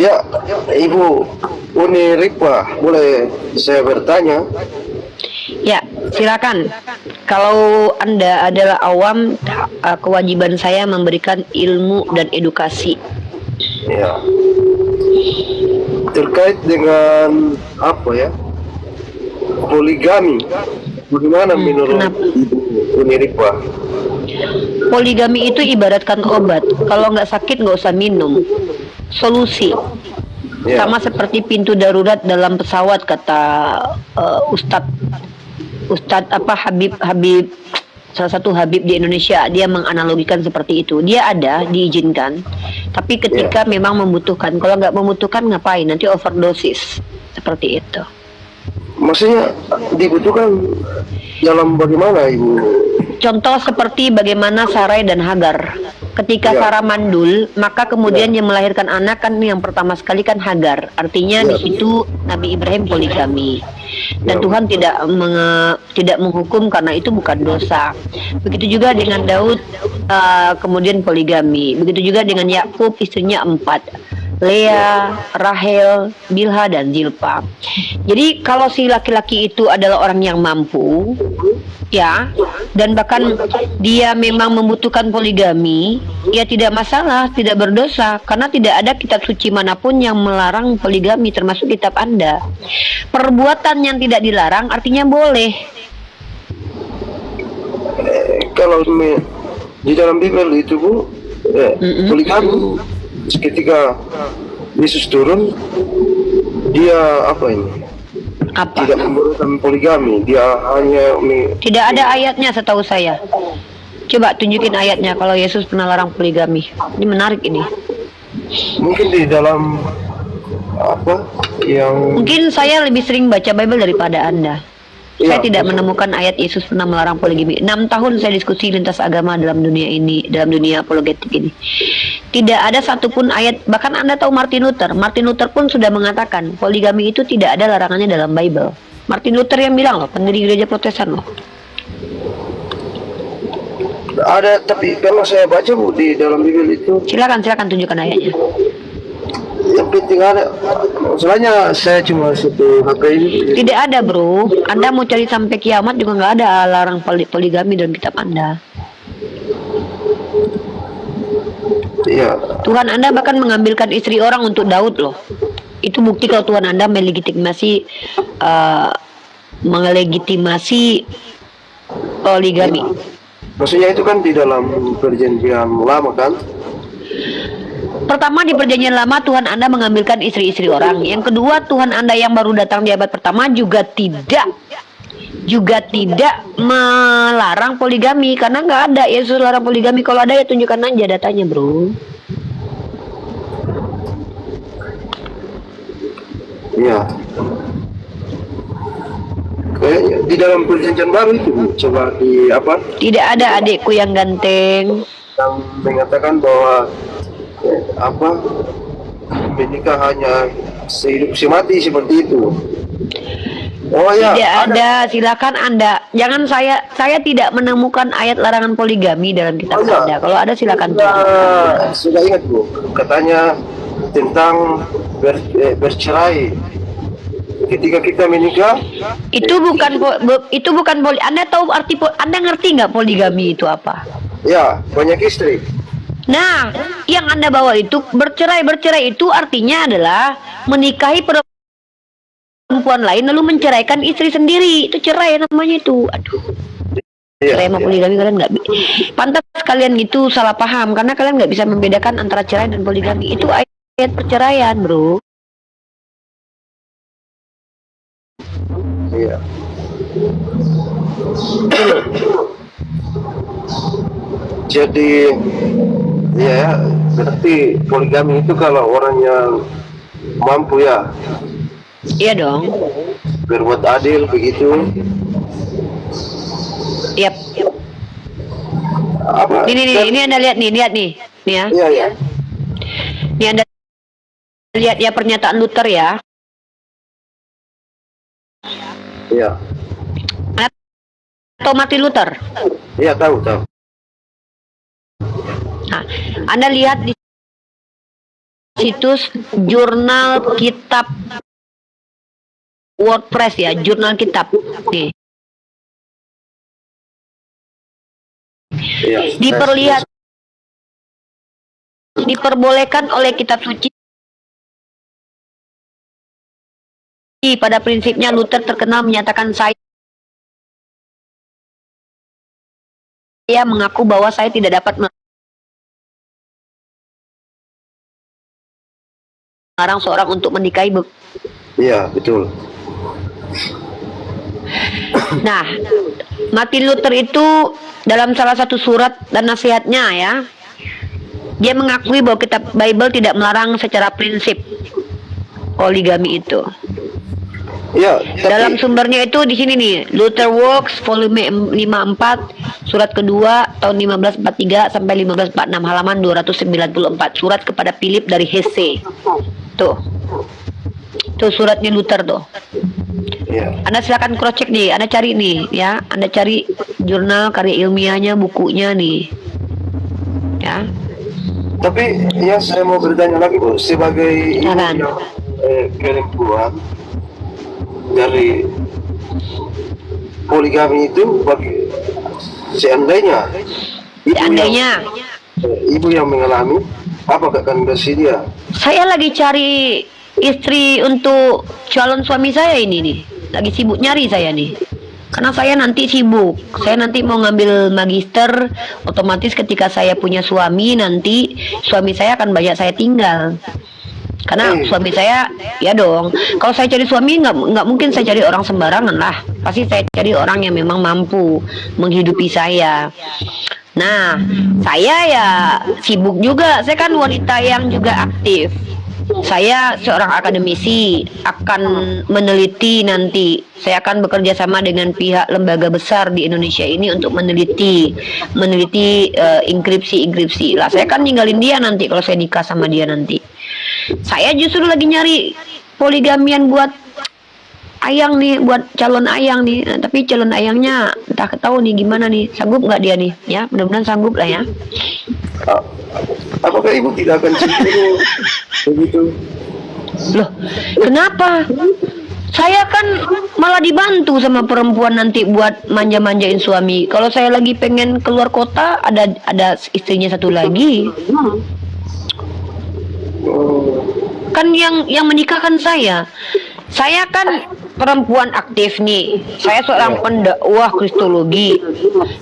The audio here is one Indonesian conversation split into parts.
Ya, Ibu Uni Rikwa, boleh saya bertanya? Ya, silakan. Kalau Anda adalah awam, kewajiban saya memberikan ilmu dan edukasi. Ya, terkait dengan apa ya? Poligami. Bagaimana menurut Kenapa? Ibu Uni Rikwa? Poligami itu ibaratkan obat. Kalau nggak sakit nggak usah minum. Solusi. Ya, Sama seperti pintu darurat dalam pesawat kata Ustadz Ustadz apa Habib Habib salah satu Habib di Indonesia, dia menganalogikan seperti itu. Dia ada diizinkan, tapi ya. ketika memang membutuhkan. Kalau nggak membutuhkan ngapain? Nanti overdosis seperti itu. Maksudnya dibutuhkan dalam bagaimana, Ibu? Contoh seperti bagaimana Sarai dan Hagar. Ketika Ya, Sarah mandul, maka kemudian ya, yang melahirkan anak kan yang pertama sekali kan Hagar. Artinya ya, di situ Nabi Ibrahim poligami. ya, Dan Tuhan tidak menghukum karena itu bukan dosa. Begitu juga dengan Daud, kemudian poligami. Begitu juga dengan Yakub, istrinya 4. Lea, Rahel, Bilha, dan Zilpa. Jadi kalau si laki-laki itu adalah orang yang mampu, ya, dan bahkan dia memang membutuhkan poligami, ya tidak masalah, tidak berdosa, karena tidak ada kitab suci manapun yang melarang poligami, termasuk kitab Anda. Perbuatan yang tidak dilarang artinya boleh. kalau di dalam Bible itu, Bu, poligami ketika Yesus turun, dia apa ini? Apa? Tidak membolehkan poligami, dia hanya Tidak ada ayatnya setahu saya. Coba tunjukin ayatnya kalau Yesus pernah larang poligami. Ini menarik ini. mungkin di dalam apa yang Mungkin saya lebih sering baca Bible daripada Anda. Saya ya, tidak menemukan ayat Yesus pernah melarang poligami. 6 tahun saya diskusi lintas agama dalam dunia ini, dalam dunia apologetik ini. Tidak ada satupun ayat, bahkan Anda tahu Martin Luther. Martin Luther pun sudah mengatakan poligami itu tidak ada larangannya dalam Bible. Martin Luther yang bilang loh, pendiri gereja Protestan loh. ada, tapi kalau saya baca, Bu, di dalam Bible itu Silakan tunjukkan ayatnya. yang penting ada, soalnya saya cuma satu HP ini. Tidak ada bro. Anda mau cari sampai kiamat juga nggak ada larang poligami dalam kitab Anda. Ya, Tuhan Anda bahkan mengambilkan istri orang untuk Daud loh. Itu bukti kalau Tuhan Anda melegitimasi poligami. maksudnya itu kan di dalam perjanjian lama kan. Pertama, di perjanjian lama Tuhan Anda mengambilkan istri-istri orang. Yang kedua, Tuhan Anda yang baru datang di abad pertama juga tidak melarang poligami, karena nggak ada Yesus larang poligami. Kalau ada ya tunjukkan aja datanya bro. Ya, kayaknya di dalam perjanjian baru itu, Bu, coba di apa Tidak ada adikku yang ganteng. yang mengatakan bahwa apa menikah hanya sehidup semati seperti itu. Oh ya, Tidak ada. Silakan Anda. Jangan saya tidak menemukan ayat larangan poligami dalam kitab ya. Anda. Kalau ada silakan. Sudah ingat, Bu, katanya tentang bercerai ketika kita menikah. Itu bukan Anda tahu arti Anda ngerti nggak poligami itu apa? Ya, banyak istri. Nah, yang Anda bawa itu bercerai itu artinya adalah menikahi perempuan lain lalu menceraikan istri sendiri. Itu cerai namanya itu. Aduh. Ya, Cerai sama poligami kalian nggak pantas kalian gitu salah paham karena kalian nggak bisa membedakan antara cerai dan poligami. Itu ayat perceraian, bro. Iya. Jadi ya, berarti poligami itu kalau orang yang mampu ya Iya dong. berbuat adil begitu. Yap. Apa? Ini Anda lihat nih nih ya. Iya, ya. Ini Anda lihat ya pernyataan Luther ya. Iya. Atau Martin Luther. Iya, tahu. Nah, Anda lihat di situs jurnal kitab WordPress ya, jurnal kitab nih. Iya. Diperbolehkan oleh kitab suci. Pada prinsipnya Luther terkenal menyatakan saya mengaku bahwa saya tidak dapat melarang seorang untuk menikahi. Iya, betul. Nah, Martin Luther itu dalam salah satu surat dan nasihatnya ya, dia mengakui bahwa kitab Bible tidak melarang secara prinsip poligami itu. Ya, dalam sumbernya itu di sini nih, Luther Works volume 54 surat kedua tahun 1543 sampai 1546 halaman 294, surat kepada Philip dari Hesse. Tuh suratnya Luther tuh. Ya. Anda silakan cross check nih, Anda cari nih ya, Anda cari jurnal karya ilmiahnya, bukunya nih. Ya. Tapi ya saya mau bertanya lagi Bu, sebagai perempuan dari poligami itu, bagi seandainya ibu yang mengalami, apakah akan bersedia? Saya lagi cari istri untuk calon suami saya ini nih, lagi sibuk nyari saya nih, karena saya nanti sibuk, saya nanti mau ngambil magister, otomatis ketika saya punya suami nanti suami saya akan banyak saya tinggal. Karena suami saya, ya dong, kalau saya cari suami nggak mungkin saya cari orang sembarangan lah, pasti saya cari orang yang memang mampu menghidupi saya. Nah, saya ya sibuk juga, saya kan wanita yang juga aktif. Saya seorang akademisi, akan meneliti nanti. Saya akan bekerja sama dengan pihak lembaga besar di Indonesia ini untuk meneliti inskripsi lah. Saya kan ninggalin dia nanti kalau saya nikah sama dia nanti. Saya justru lagi nyari poligamian buat ayang nih, buat calon ayang nih. Nah, tapi calon ayangnya entah tahu nih gimana nih, sanggup nggak dia nih? Ya, mudah-mudahan sanggup lah ya. Apakah ibu tidak akan cemburu begitu? Loh, kenapa? Saya kan malah dibantu sama perempuan nanti buat manja-manjain suami. Kalau saya lagi pengen keluar kota, ada istrinya satu lagi. Kan yang menikahkan saya. Saya kan perempuan aktif nih. Saya seorang pendakwah kristologi.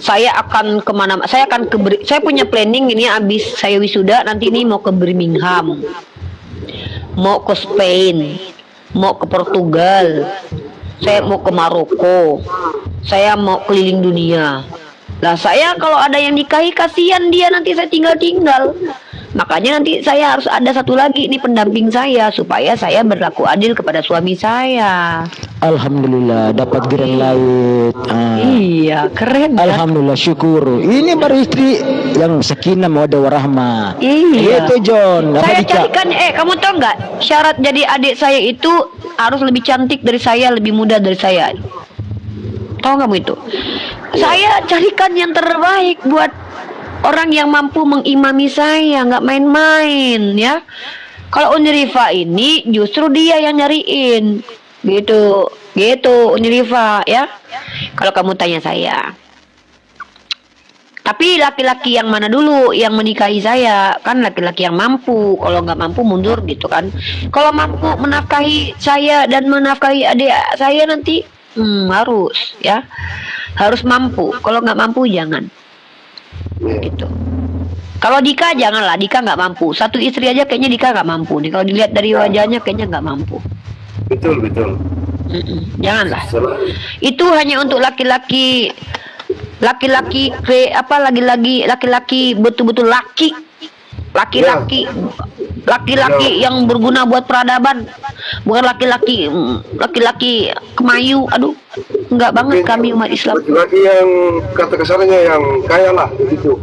Saya akan kemana? Saya punya planning ini, abis saya wisuda nanti ini mau ke Birmingham, mau ke Spain, mau ke Portugal, saya mau ke Maroko, saya mau keliling dunia. Lah saya kalau ada yang nikahi, kasihan dia nanti saya tinggal. Makanya nanti saya harus ada satu lagi nih pendamping saya, supaya saya berlaku adil kepada suami saya. Alhamdulillah dapat green light. Iya, keren kan? Alhamdulillah, syukur. Ini baru istri yang sakinah mawaddah warahmah. Iya. Itu John. Saya carikan, kamu tahu nggak? Syarat jadi adik saya itu harus lebih cantik dari saya, lebih muda dari saya. Tahu kamu itu? Saya carikan yang terbaik buat orang yang mampu mengimami saya, nggak main-main ya. Kalau Unirifa ini justru dia yang nyariin, gitu Unirifa ya. Kalau kamu tanya saya. Tapi laki-laki yang mana dulu yang menikahi saya? Kan laki-laki yang mampu. Kalau nggak mampu mundur gitu kan. Kalau mampu menafkahi saya dan menafkahi adik saya nanti harus ya, harus mampu. Kalau nggak mampu jangan. Gitu. Kalau Dika janganlah, Dika nggak mampu. Satu istri aja kayaknya Dika nggak mampu nih. Kalau dilihat dari wajahnya kayaknya nggak mampu. Betul. Janganlah. Itu hanya untuk laki-laki betul-betul laki-laki yang berguna buat peradaban, bukan laki-laki kemayu. Aduh, enggak banget kami umat Islam. Laki-laki yang kata kasarnya yang kaya lah begitu.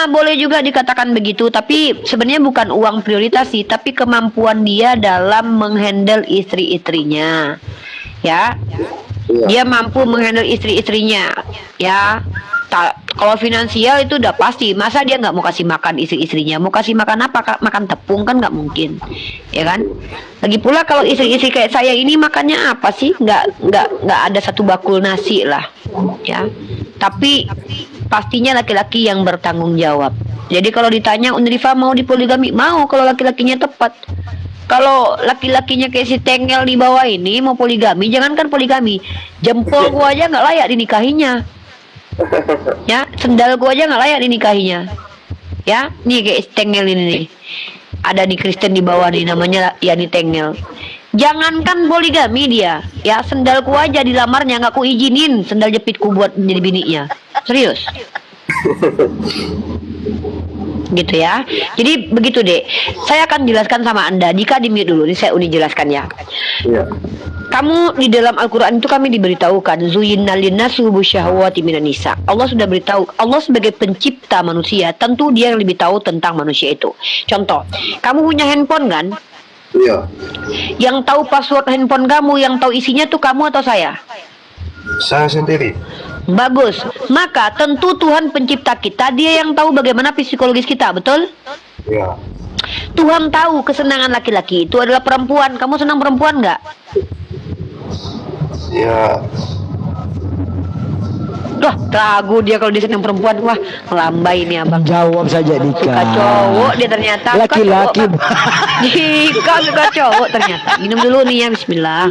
Boleh juga dikatakan begitu, tapi sebenarnya bukan uang prioritas sih, tapi kemampuan dia dalam menghandle istri-istrinya. Ya. Iya. Dia mampu menghandle istri-istrinya, ya. Kalau finansial itu udah pasti. Masa dia nggak mau kasih makan istri-istrinya? Mau kasih makan apa? Makan tepung kan nggak mungkin, ya kan? Lagi pula kalau istri-istri kayak saya ini makannya apa sih? Nggak ada satu bakul nasi lah, ya. Tapi pastinya laki-laki yang bertanggung jawab. Jadi kalau ditanya Unrifa mau dipoligami, mau kalau laki-lakinya tepat. Kalau laki-lakinya kayak si Tengel di bawah ini mau poligami, jangankan poligami, jempol gua aja nggak layak dinikahinya. Ya, sendal gua aja nggak layak dinikahinya. Ya, nih kayak Tengel ini nih. Ada nih Kristen di bawah nih namanya Yani Tengel. Jangankan poligami dia, ya sendalku aja dilamarnya nggak ku izinin sendal jepitku buat jadi bininya. Serius. Gitu ya. Jadi begitu deh. Saya akan jelaskan sama Anda. Jika di mute dulu, ini saya Uni jelaskan ya. Iya. Kamu di dalam Al-Quran itu kami diberitahukan Zuyyina linnas hubbu syahawati minan nisa. Allah sudah beritahu, Allah sebagai pencipta manusia, tentu dia yang lebih tahu tentang manusia itu. Contoh, kamu punya handphone kan? Iya. Yang tahu password handphone kamu, yang tahu isinya tuh kamu atau saya? Saya sendiri. Bagus. Maka tentu Tuhan pencipta kita, dia yang tahu bagaimana psikologis kita, betul? Iya. Tuhan tahu kesenangan laki-laki itu adalah perempuan. Kamu senang perempuan nggak? Ya. Wah, ragu dia kalau dia senang perempuan. Wah, melambai ini abang. Jawab saja Dika. Suka cowok dia ternyata. Suka Laki-laki. cowok, Bang. Dika suka cowok ternyata. Minum dulu nih ya, bismillah.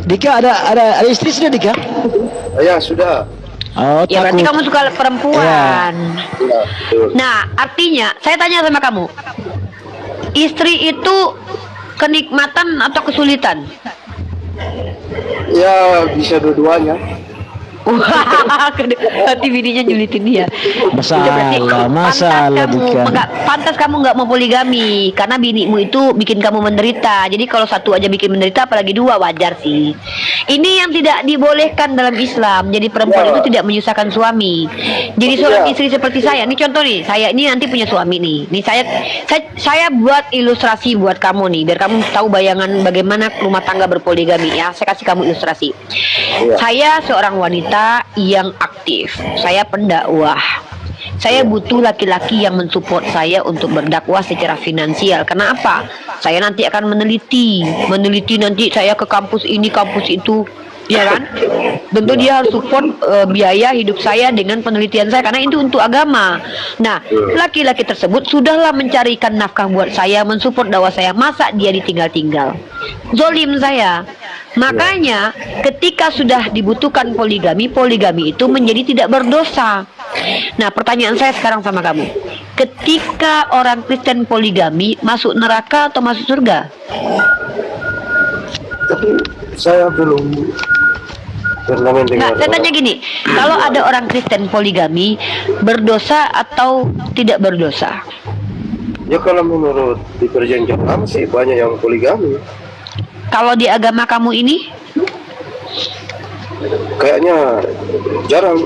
Dika ada istri sudah Dika? Ya sudah. Oh, Ya berarti kamu suka perempuan. Ya, betul. Nah, artinya saya tanya sama kamu. Istri itu kenikmatan atau kesulitan? Ya bisa dua-duanya. Wah, berarti bininya julitin dia. Masalah Dika. Pantas kamu nggak mau poligami karena binimu itu bikin kamu menderita. Jadi kalau satu aja bikin menderita, apalagi dua, wajar sih. Ini yang tidak dibolehkan dalam Islam. Jadi perempuan itu tidak menyusahkan suami. Jadi seorang istri seperti saya, ini contoh nih, saya ini nanti punya suami nih. Nih saya buat ilustrasi buat kamu nih, biar kamu tahu bayangan bagaimana rumah tangga berpoligami ya. Saya kasih kamu ilustrasi. Saya seorang wanita yang aktif. Saya pendakwah. Saya butuh laki-laki yang mensupport saya untuk berdakwah secara finansial. Kenapa? Saya nanti akan meneliti nanti saya ke kampus ini, kampus itu, ya kan? Tentu dia harus support biaya hidup saya dengan penelitian saya karena itu untuk agama. Nah, laki-laki tersebut sudahlah mencarikan nafkah buat saya, mensupport dakwah saya. Masa dia ditinggal-tinggal? Zolim saya. Makanya ketika sudah dibutuhkan poligami itu menjadi tidak berdosa. Nah, pertanyaan saya sekarang sama kamu. Ketika orang Kristen poligami, masuk neraka atau masuk surga? Tapi saya belum pernah mendengar. Nah, saya tanya gini, kalau ada orang Kristen poligami, berdosa atau tidak berdosa? Ya kalau menurut di perjanjian lama sih banyak yang poligami. Kalau di agama kamu ini? Kayaknya jarang.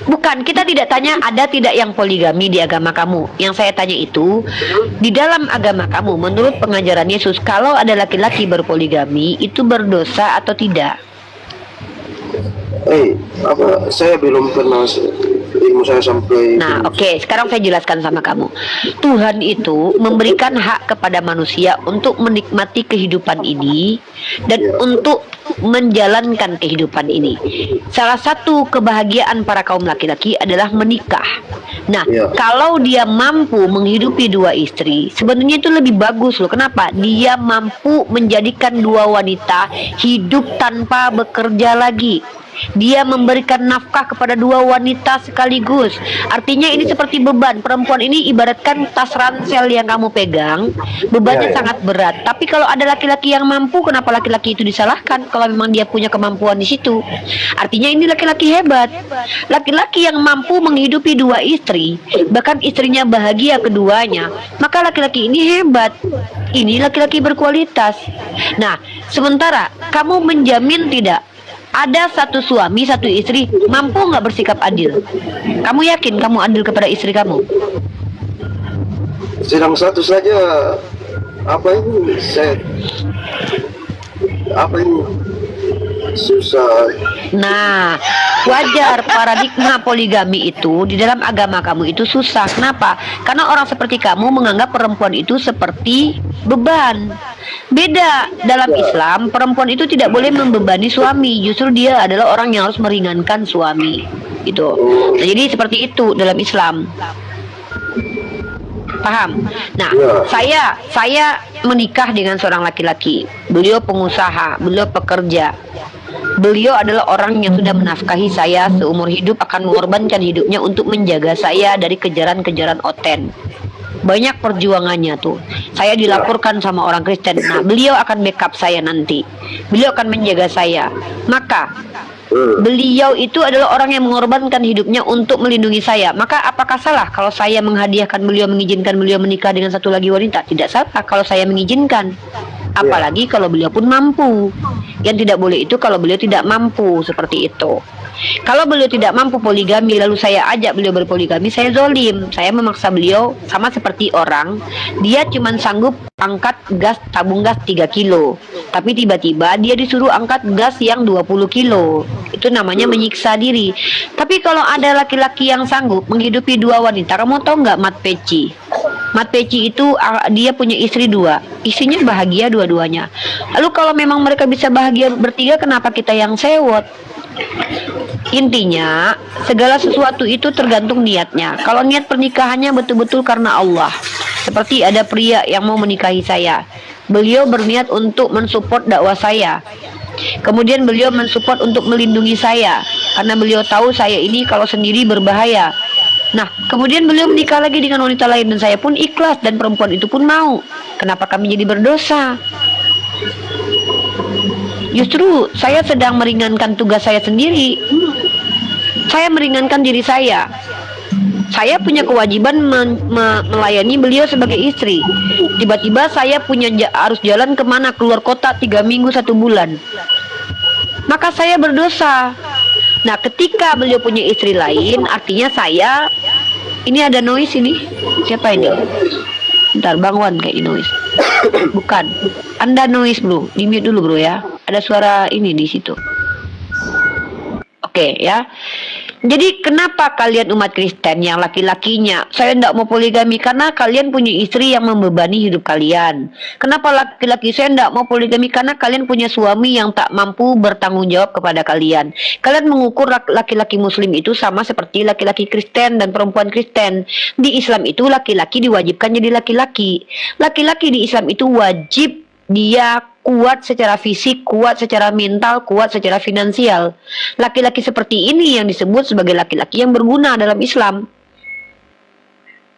Bukan, kita tidak tanya ada tidak yang poligami di agama kamu. Yang saya tanya itu, di dalam agama kamu, menurut pengajaran Yesus, kalau ada laki-laki berpoligami, itu berdosa atau tidak? Saya belum pernah ilmu saya sampai. Nah, oke. Sekarang saya jelaskan sama kamu. Tuhan itu memberikan hak kepada manusia untuk menikmati kehidupan ini dan untuk menjalankan kehidupan ini. Salah satu kebahagiaan para kaum laki-laki adalah menikah. Nah, kalau dia mampu menghidupi dua istri, sebenarnya itu lebih bagus loh. Kenapa? Dia mampu menjadikan dua wanita hidup tanpa bekerja lagi. Dia memberikan nafkah kepada dua wanita sekaligus. Artinya ini seperti beban. Perempuan ini ibaratkan tas ransel yang kamu pegang. Bebannya sangat berat. Tapi kalau ada laki-laki yang mampu, kenapa laki-laki itu disalahkan? Kalau memang dia punya kemampuan di situ. Artinya ini laki-laki hebat. Laki-laki yang mampu menghidupi dua istri, bahkan istrinya bahagia keduanya, maka laki-laki ini hebat. Ini laki-laki berkualitas. Nah, sementara kamu menjamin tidak? Ada satu suami, satu istri mampu nggak bersikap adil? Kamu yakin kamu adil kepada istri kamu? Sedang satu saja. Apa ini? apa ini? Susah. Nah, wajar paradigma poligami itu di dalam agama kamu itu susah. Kenapa? Karena orang seperti kamu menganggap perempuan itu seperti beban. Beda dalam Islam, perempuan itu tidak boleh membebani suami. Justru dia adalah orang yang harus meringankan suami. Itu. Nah, jadi seperti itu dalam Islam. Paham? Nah, saya menikah dengan seorang laki-laki. Beliau pengusaha, beliau pekerja. Beliau adalah orang yang sudah menafkahi saya seumur hidup, akan mengorbankan hidupnya untuk menjaga saya dari kejaran-kejaran oten. Banyak perjuangannya tuh. Saya dilaporkan sama orang Kristen. Nah, beliau akan backup saya nanti. Beliau akan menjaga saya. Maka beliau itu adalah orang yang mengorbankan hidupnya untuk melindungi saya. Maka apakah salah kalau saya menghadiahkan beliau, mengizinkan beliau menikah dengan satu lagi wanita? Tidak salah kalau saya mengizinkan. Apalagi kalau beliau pun mampu. Yang tidak boleh itu kalau beliau tidak mampu, seperti itu. Kalau beliau tidak mampu poligami lalu saya ajak beliau berpoligami, saya zolim. Saya memaksa beliau, sama seperti orang dia cuma sanggup angkat gas, tabung gas 3 kilo, tapi tiba-tiba dia disuruh angkat gas yang 20 kilo. Itu namanya menyiksa diri. Tapi kalau ada laki-laki yang sanggup menghidupi dua wanita, kamu tahu nggak Mat Peci? Mat Peci itu dia punya istri 2, istrinya bahagia dua-duanya. Lalu kalau memang mereka bisa bahagia bertiga, kenapa kita yang sewot? Intinya, segala sesuatu itu tergantung niatnya. Kalau niat pernikahannya betul-betul karena Allah, seperti ada pria yang mau menikahi saya, beliau berniat untuk mensupport dakwah saya. Kemudian beliau mensupport untuk melindungi saya, karena beliau tahu saya ini kalau sendiri berbahaya. Nah, kemudian beliau menikah lagi dengan wanita lain dan saya pun ikhlas dan perempuan itu pun mau. Kenapa kami jadi berdosa? Justru saya sedang meringankan tugas saya sendiri. Saya meringankan diri saya. Saya punya kewajiban melayani beliau sebagai istri. Tiba-tiba saya harus jalan kemana, keluar kota 3 minggu 1 bulan. Maka saya berdosa. Nah, ketika beliau punya istri lain, artinya saya, ini ada noise ini. Siapa ini? Bentar, Bang Wan kayak noise. Bukan. Anda noise, Bro. Di-mute dulu, Bro ya. Ada suara ini di situ. Oke, ya. Jadi kenapa kalian umat Kristen yang laki-lakinya saya tidak mau poligami? Karena kalian punya istri yang membebani hidup kalian. Kenapa laki-laki saya tidak mau poligami? Karena kalian punya suami yang tak mampu bertanggung jawab kepada kalian. Kalian mengukur laki-laki muslim itu sama seperti laki-laki Kristen dan perempuan Kristen. Di Islam itu laki-laki diwajibkan jadi laki-laki. Laki-laki di Islam itu wajib dia kuat secara fisik, kuat secara mental, kuat secara finansial. Laki-laki seperti ini yang disebut sebagai laki-laki yang berguna dalam Islam.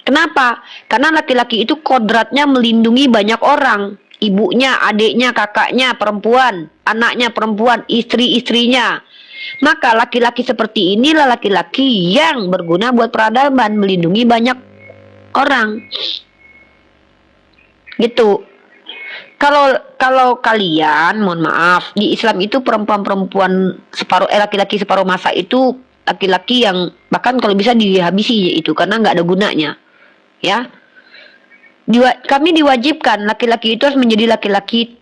Kenapa? Karena laki-laki itu kodratnya melindungi banyak orang. Ibunya, adiknya, kakaknya, perempuan, anaknya perempuan, istri-istrinya. Maka laki-laki seperti inilah laki-laki yang berguna buat peradaban, melindungi banyak orang. Gitu. Kalau kalian, mohon maaf, di Islam itu perempuan-perempuan separuh laki-laki separuh masa itu laki-laki yang bahkan kalau bisa dihabisi itu karena nggak ada gunanya, ya. Kami diwajibkan laki-laki itu harus menjadi laki-laki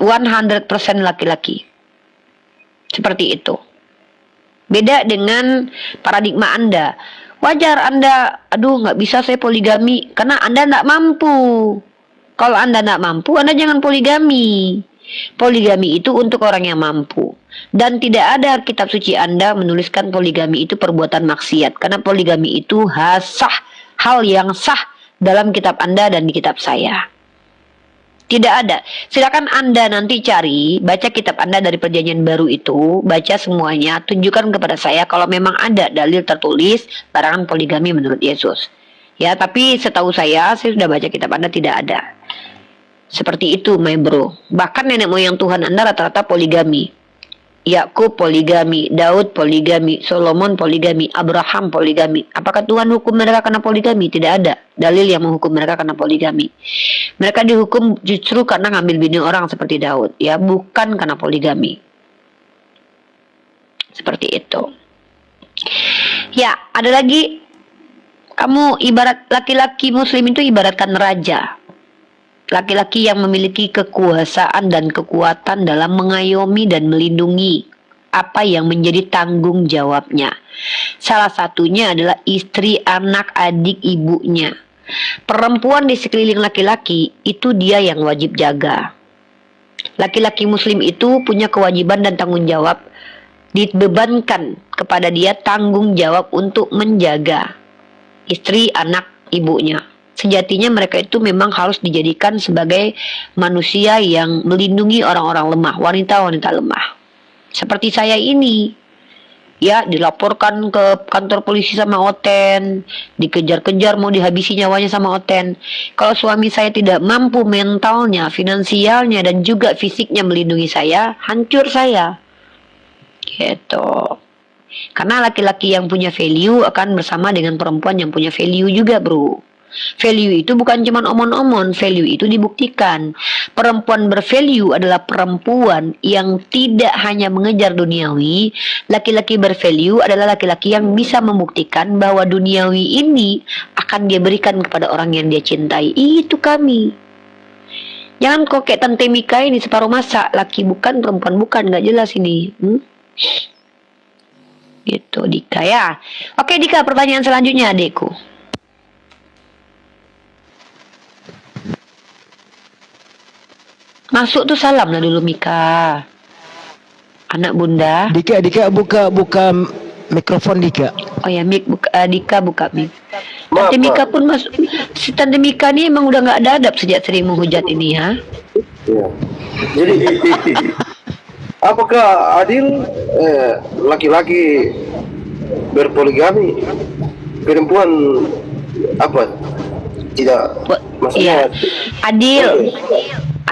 100% laki-laki, seperti itu. Beda dengan paradigma Anda. Wajar Anda, aduh nggak bisa saya poligami karena Anda nggak mampu. Kalau Anda tidak mampu, Anda jangan poligami. Poligami itu untuk orang yang mampu. Dan tidak ada kitab suci Anda menuliskan poligami itu perbuatan maksiat. Karena poligami itu hal yang sah dalam kitab Anda dan di kitab saya. Tidak ada. Silakan Anda nanti cari, baca kitab Anda dari perjanjian baru itu, baca semuanya, tunjukkan kepada saya kalau memang ada dalil tertulis larangan poligami menurut Yesus. Ya, tapi setahu saya sudah baca kitab Anda tidak ada. Seperti itu, my bro. Bahkan nenek moyang Tuhan Anda rata-rata poligami. Yakub poligami, Daud poligami, Solomon poligami, Abraham poligami. Apakah Tuhan hukum mereka karena poligami? Tidak ada dalil yang menghukum mereka karena poligami. Mereka dihukum justru karena ngambil bini orang seperti Daud, ya, bukan karena poligami. Seperti itu. Ya, ada lagi. Kamu ibarat laki-laki muslim itu ibaratkan raja. laki-laki yang memiliki kekuasaan dan kekuatan dalam mengayomi dan melindungi apa yang menjadi tanggung jawabnya. Salah satunya adalah istri, anak, adik, ibunya. Perempuan di sekeliling laki-laki itu dia yang wajib jaga. Laki-laki muslim itu punya kewajiban dan tanggung jawab, dibebankan kepada dia tanggung jawab untuk menjaga istri, anak, ibunya. Sejatinya mereka itu memang harus dijadikan sebagai manusia yang melindungi orang-orang lemah, wanita-wanita lemah. Seperti saya ini, ya, dilaporkan ke kantor polisi sama Oten, dikejar-kejar mau dihabisi nyawanya sama Oten. Kalau suami saya tidak mampu mentalnya, finansialnya, dan juga fisiknya melindungi saya, hancur saya. Gitu. Karena laki-laki yang punya value akan bersama dengan perempuan yang punya value juga, bro. Value itu bukan cuma omon-omon, value itu dibuktikan. Perempuan bervalue adalah perempuan yang tidak hanya mengejar duniawi. Laki-laki bervalue adalah laki-laki yang bisa membuktikan bahwa duniawi ini akan dia berikan kepada orang yang dia cintai. Itu kami. Jangan kok kayak Tante Mika ini separuh masa, laki bukan, perempuan bukan, nggak jelas ini. Gitu, Dika ya. Oke Dika, pertanyaan selanjutnya adekku. Masuk tuh salam lah dulu Mika. Anak bunda. Dika buka mikrofon Dika. Oh ya, Dika buka mic. Maaf, Tante Mika pun masuk. Si Tante Mika nih emang udah nggak ada adab sejak sering menghujat ini ya. Ya. Jadi apakah adil laki-laki berpoligami, perempuan apa tidak? Maksudnya Iya. Adil.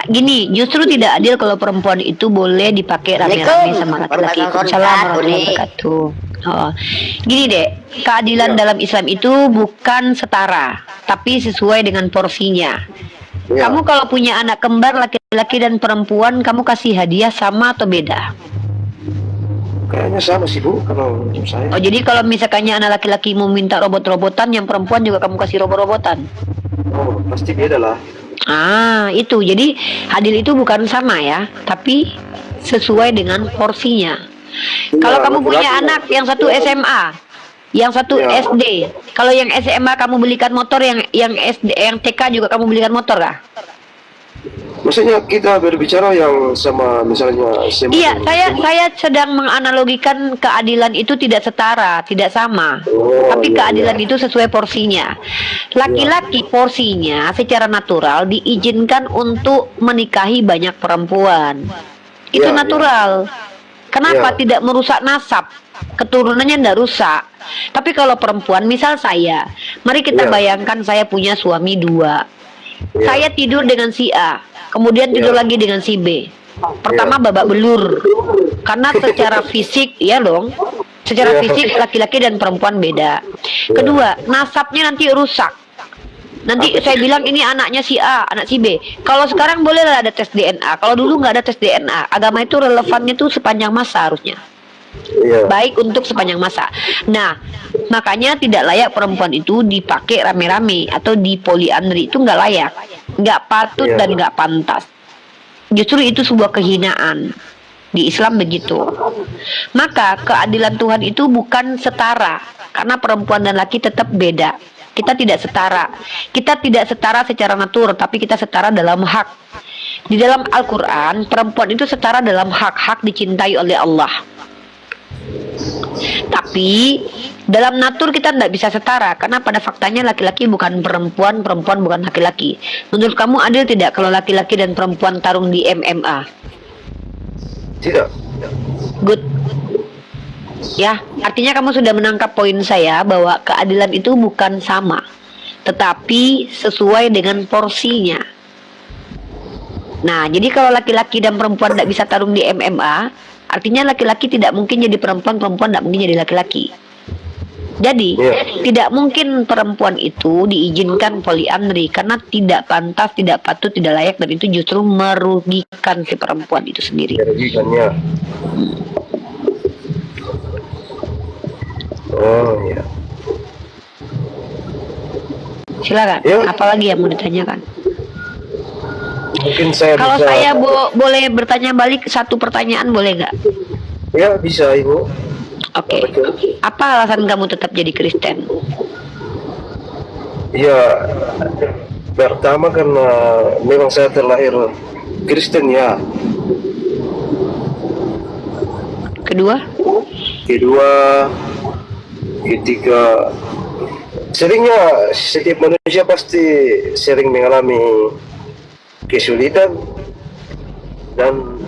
Gini, justru tidak adil kalau perempuan itu boleh dipakai rame-rame sama laki-laki. Waalaikumsalam warahmatullahi wabarakatuh. Oh. Gini deh, keadilan dalam Islam itu bukan setara, tapi sesuai dengan porsinya. Ya. Kamu kalau punya anak kembar laki-laki dan perempuan, kamu kasih hadiah sama atau beda? Kayaknya sama sih Bu, kalau menurut saya. Oh, jadi kalau misalkannya anak laki-laki mau minta robot-robotan, yang perempuan juga kamu kasih robot-robotan? Oh, pasti beda lah. Ah, itu. Jadi adil itu bukan sama ya, tapi sesuai dengan porsinya. Iya, Kalau kamu punya laki-laki anak yang satu SMA, yang satu Iya. SD, kalau yang SMA kamu belikan motor, yang SD, yang TK juga kamu belikan motor kah? Maksudnya kita berbicara yang sama misalnya SMA. Iya, saya sedang menganalogikan keadilan itu tidak setara, tidak sama. Oh, Tapi iya, keadilan iya. itu sesuai porsinya. Laki-laki porsinya secara natural diizinkan untuk menikahi banyak perempuan. Itu Iya, natural. Kenapa Iya. tidak merusak nasab? Keturunannya tidak rusak. Tapi kalau perempuan, misal saya, mari kita Iya. bayangkan saya punya suami 2. Iya. Saya tidur dengan si A, kemudian tidur Iya. lagi dengan si B. Pertama Iya. babak belur, karena secara fisik ya dong, secara Iya. fisik laki-laki dan perempuan beda. Kedua, nasabnya nanti rusak. Nanti saya bilang ini anaknya si A, anak si B. Kalau sekarang boleh lah ada tes DNA. Kalau dulu nggak ada tes DNA. Agama itu relevannya tuh sepanjang masa harusnya. Iya. Baik untuk sepanjang masa. Nah, makanya tidak layak perempuan itu dipakai rame-rame atau di poliandri, itu nggak layak, nggak patut Iya. dan nggak pantas. Justru itu sebuah kehinaan. Di Islam begitu. Maka keadilan Tuhan itu bukan setara, karena perempuan dan laki tetap beda. Kita tidak setara. Kita tidak setara secara natur, tapi kita setara dalam hak. Di dalam Al-Quran, perempuan itu setara dalam hak dicintai oleh Allah. Tapi dalam natur kita tidak bisa setara, karena pada faktanya laki-laki bukan perempuan, perempuan bukan laki-laki. Menurut kamu adil tidak kalau laki-laki dan perempuan tarung di MMA? Tidak. Good. Ya, artinya kamu sudah menangkap poin saya bahwa keadilan itu bukan sama, tetapi sesuai dengan porsinya. Nah, jadi kalau laki-laki dan perempuan tidak bisa tarung di MMA, artinya laki-laki tidak mungkin jadi perempuan, perempuan tidak mungkin jadi laki-laki. Jadi, tidak mungkin perempuan itu diizinkan poliandri, karena tidak pantas, tidak patut, tidak layak, dan itu justru merugikan si perempuan itu sendiri. Merugikannya. Oh iya. Silakan, Ya. apalagi yang mau ditanyakan? Mungkin saya Kalau bisa. saya boleh bertanya balik satu pertanyaan, boleh nggak? Ya bisa Ibu. Oke. Apa alasan kamu tetap jadi Kristen? Ya, pertama karena memang saya terlahir Kristen ya. Kedua? Kedua, ketika seringnya setiap manusia pasti sering mengalami kesulitan, dan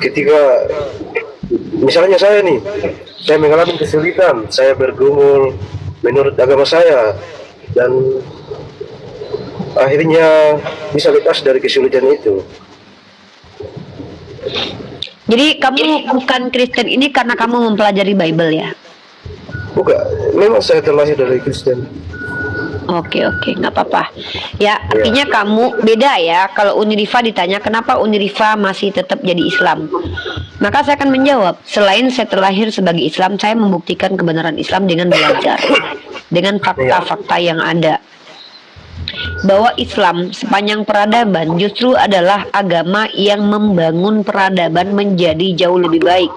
ketika misalnya saya nih, saya mengalami kesulitan, saya bergumul menurut agama saya, dan akhirnya bisa lepas dari kesulitan itu. Jadi kamu bukan Kristen ini karena kamu mempelajari Bible ya? Bukan, memang saya terlahir dari Kristen. Oke, nggak apa-apa. Ya, artinya kamu beda ya. Kalau Uniriva ditanya kenapa Uniriva masih tetap jadi Islam, maka saya akan menjawab, selain saya terlahir sebagai Islam, saya membuktikan kebenaran Islam dengan belajar, dengan fakta-fakta yang ada. Bahwa Islam sepanjang peradaban justru adalah agama yang membangun peradaban menjadi jauh lebih baik.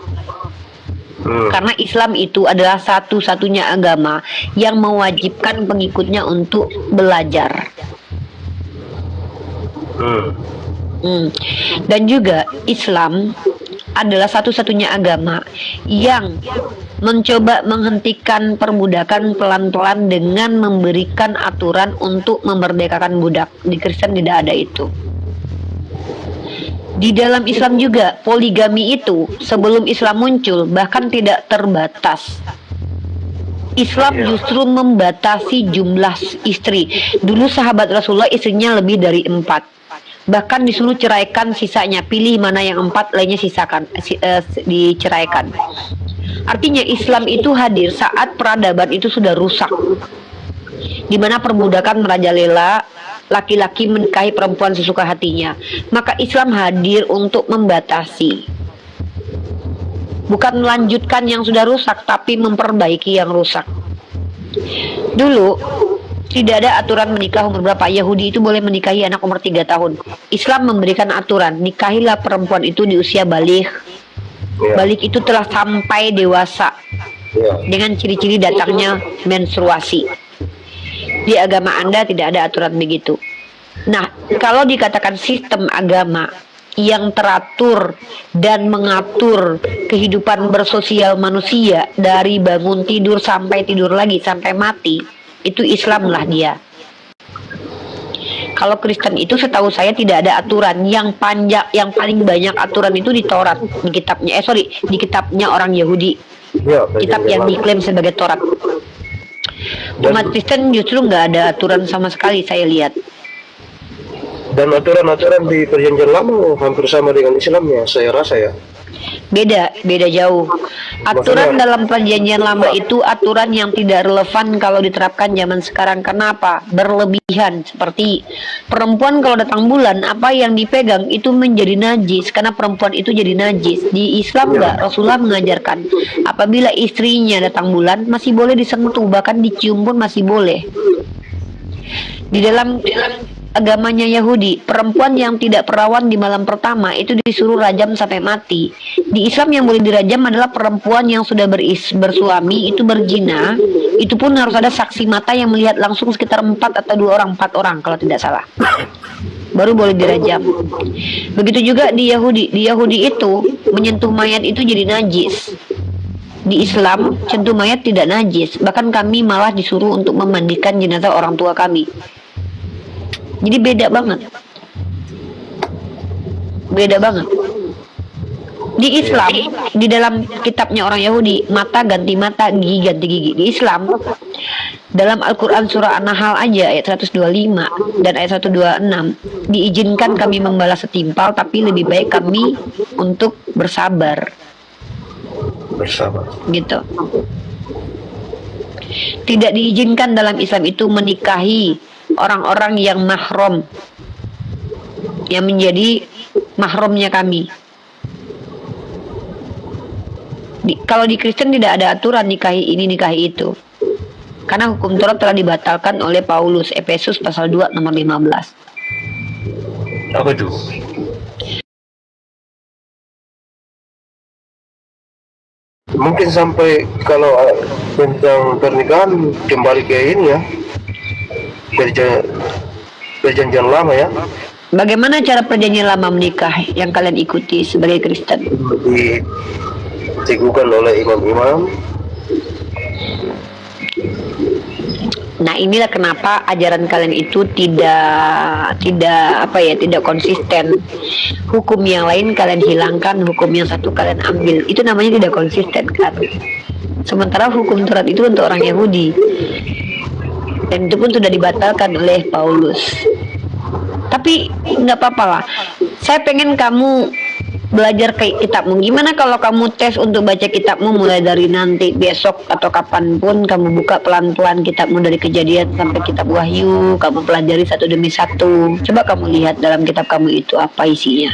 Karena Islam itu adalah satu-satunya agama yang mewajibkan pengikutnya untuk belajar. Dan juga Islam adalah satu-satunya agama yang mencoba menghentikan perbudakan pelan-pelan dengan memberikan aturan untuk memerdekakan budak. Di Kristen tidak ada itu. Di dalam Islam juga poligami itu sebelum Islam muncul bahkan tidak terbatas. Islam justru membatasi jumlah istri. Dulu sahabat Rasulullah istrinya lebih dari 4. Bahkan disuruh ceraikan sisanya, pilih mana yang 4, lainnya sisakan, diceraikan. Artinya Islam itu hadir saat peradaban itu sudah rusak, di mana perbudakan merajalela, laki-laki menikahi perempuan sesuka hatinya. Maka Islam hadir untuk membatasi, bukan melanjutkan yang sudah rusak, tapi memperbaiki yang rusak. Dulu tidak ada aturan menikah umur berapa. Yahudi itu boleh menikahi anak umur 3 tahun. Islam memberikan aturan, nikahilah perempuan itu di usia balik. Balik itu telah sampai dewasa, dengan ciri-ciri datangnya menstruasi. Di agama Anda tidak ada aturan begitu. Nah, kalau dikatakan sistem agama yang teratur dan mengatur kehidupan bersosial manusia dari bangun tidur sampai tidur lagi sampai mati, itu Islam lah dia. Kalau Kristen itu setahu saya tidak ada aturan. Yang panjang, yang paling banyak aturan itu di Taurat, di kitabnya di kitabnya orang Yahudi, kitab yang diklaim sebagai Taurat. Umat Kristen justru nggak ada aturan sama sekali, saya lihat. Dan aturan-aturan di perjanjian lama hampir sama dengan Islamnya, saya rasa ya. Beda jauh. Aturan dalam perjanjian lama itu aturan yang tidak relevan kalau diterapkan zaman sekarang. Kenapa? Berlebihan. Seperti perempuan kalau datang bulan, apa yang dipegang itu menjadi najis, karena perempuan itu jadi najis. Di Islam enggak, Rasulullah mengajarkan apabila istrinya datang bulan masih boleh disentuh, bahkan dicium pun masih boleh. Di dalam agamanya Yahudi, perempuan yang tidak perawan di malam pertama itu disuruh rajam sampai mati. Di Islam yang boleh dirajam adalah perempuan yang sudah bersuami, itu berzina, itu pun harus ada saksi mata yang melihat langsung sekitar 4 atau 4 orang kalau tidak salah, baru boleh dirajam. Begitu juga di Yahudi itu menyentuh mayat itu jadi najis. Di Islam sentuh mayat tidak najis, bahkan kami malah disuruh untuk memandikan jenazah orang tua kami. Jadi beda banget. Di Islam, di dalam kitabnya orang Yahudi, mata ganti mata, gigi ganti gigi. Di Islam, dalam Al-Quran surah An-Nahl aja ayat 125 dan ayat 126, diizinkan kami membalas setimpal, tapi lebih baik kami untuk bersabar. Gitu. Tidak diizinkan dalam Islam itu menikahi orang-orang yang mahram, yang menjadi mahramnya kami. Kalau di Kristen tidak ada aturan nikahi ini nikahi itu, karena hukum Taurat telah dibatalkan oleh Paulus, Efesus pasal 2 nomor 15. Apa itu? Mungkin sampai kalau tentang pernikahan kembali ke ini ya, perjanjian lama ya, Bagaimana cara perjanjian lama menikah yang kalian ikuti sebagai Kristen? diteguhkan oleh imam-imam. Nah, inilah kenapa ajaran kalian itu tidak konsisten. Hukum yang lain kalian hilangkan, hukum yang satu kalian ambil. Itu namanya tidak konsisten kan. Sementara hukum Taurat itu untuk orang Yahudi. Dan itu pun sudah dibatalkan oleh Paulus. Tapi nggak apa-apa lah. Saya pengen kamu belajar kitabmu. Gimana kalau kamu tes untuk baca kitabmu mulai dari nanti besok atau kapanpun, kamu buka pelan-pelan kitabmu dari Kejadian sampai kitab Wahyu, kamu pelajari satu demi satu. Coba kamu lihat dalam kitab kamu itu apa isinya.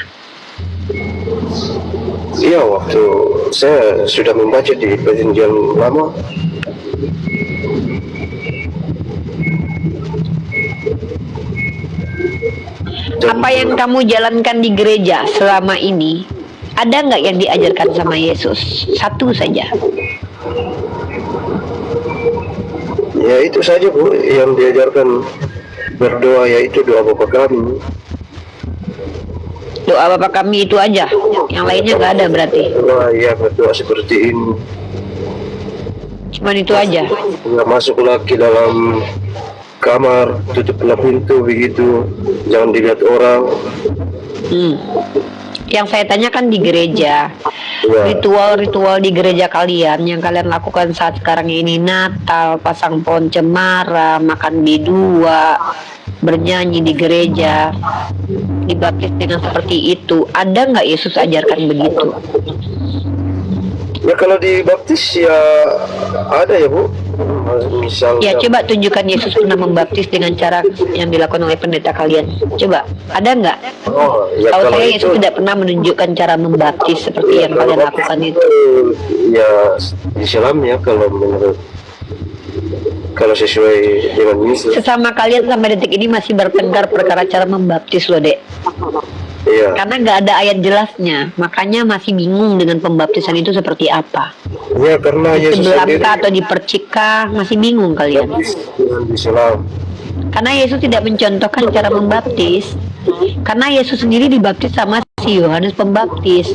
Iya, waktu saya sudah membaca di perjanjian lama, Apa yang kamu jalankan di gereja selama ini, ada nggak yang diajarkan sama Yesus? Satu saja. ya itu saja Bu yang diajarkan, berdoa, yaitu doa Bapa kami. Doa Bapa kami itu aja, yang lainnya nggak ada berarti. Doa, ya berdoa seperti ini. Cuman itu aja. Ya, masuklah ke dalam kamar, tutuplah pintu begitu, jangan dilihat orang. Yang saya tanyakan di gereja, Ya, ritual-ritual di gereja kalian yang kalian lakukan saat sekarang ini, Natal, pasang pohon cemara, makan bidua, bernyanyi di gereja, dibaptis dengan seperti itu, ada nggak Yesus ajarkan begitu? ya kalau dibaptis ya ada ya Bu. Misalnya, Ya coba tunjukkan Yesus pernah membaptis dengan cara yang dilakukan oleh pendeta kalian. Coba, ada nggak? oh, ya Tahu kalau saya itu, Yesus tidak pernah menunjukkan cara membaptis seperti yang kalau kalian baptis lakukan itu. ya Islam ya, kalau menurut, kalau sesuai dengan Yesus. Sesama kalian sampai detik ini masih bertengkar perkara cara membaptis loh, Dek. Iya. Karena nggak ada ayat jelasnya, makanya masih bingung dengan pembaptisan itu seperti apa. Ya karena Yesus sendiri Dibelamkah atau dipercikkah, masih bingung kalian. baptis dengan Islam. Karena Yesus tidak mencontohkan cara membaptis. Karena Yesus sendiri dibaptis sama si Yohanes Pembaptis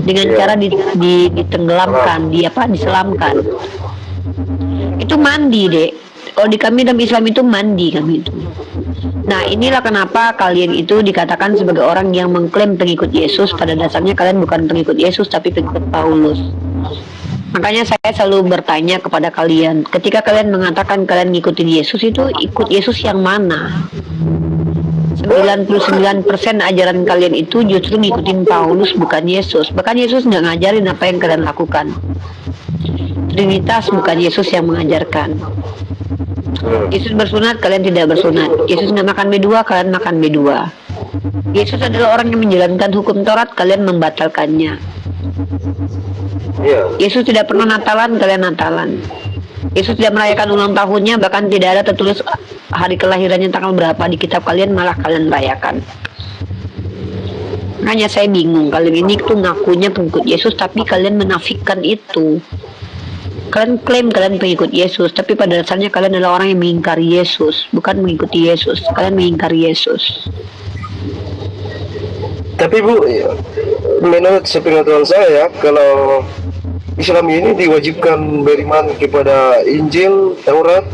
dengan cara ditenggelamkan, diselamkan. Itu mandi, Dek. Kalau di kami dalam Islam itu mandi kami itu. Nah, inilah kenapa kalian itu dikatakan sebagai orang yang mengklaim pengikut Yesus. Pada dasarnya kalian bukan pengikut Yesus, tapi pengikut Paulus. Makanya saya selalu bertanya kepada kalian, ketika kalian mengatakan kalian ngikutin Yesus, itu ikut Yesus yang mana? 99% ajaran kalian itu justru ngikutin Paulus, bukan Yesus. Bahkan Yesus nggak ngajarin apa yang kalian lakukan. Trinitas bukan Yesus yang mengajarkan. Yesus bersunat, kalian tidak bersunat. Yesus nggak makan B2, kalian makan B2. Yesus adalah orang yang menjalankan hukum Taurat, kalian membatalkannya. Iya. Yesus tidak pernah Natalan, kalian Natalan. Yesus tidak merayakan ulang tahunnya, bahkan tidak ada tertulis hari kelahirannya tanggal berapa di kitab kalian, malah kalian rayakan. Makanya saya bingung, kalian ini tuh ngakunya pengikut Yesus, tapi kalian menafikan itu. Kalian klaim kalian pengikut Yesus, tapi pada dasarnya kalian adalah orang yang mengingkari Yesus, bukan mengikuti Yesus. Kalian mengingkari Yesus. Tapi Bu, menurut sepengetahuan saya, kalau Islam ini diwajibkan beriman kepada Injil, Taurat,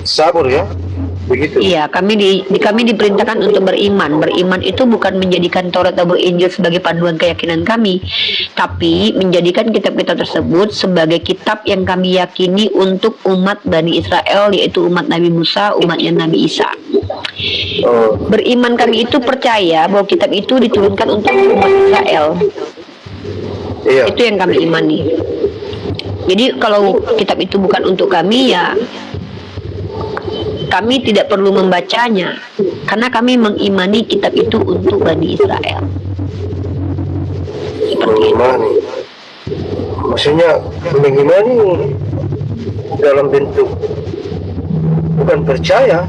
Zabur ya, begitu. Iya, kami diperintahkan untuk beriman. Beriman itu bukan menjadikan Taurat atau Injil sebagai panduan keyakinan kami, tapi menjadikan kitab-kitab tersebut sebagai kitab yang kami yakini untuk umat Bani Israel, yaitu umat Nabi Musa, umatnya Nabi Isa. Oh, Beriman kami itu percaya bahwa kitab itu diturunkan untuk umat Israel. iya. Itu yang kami imani. Jadi kalau kitab itu bukan untuk kami, ya kami tidak perlu membacanya, karena kami mengimani kitab itu untuk Bani Israel. Seperti itu. Mengimani. Maksudnya mengimani dalam bentuk bukan percaya.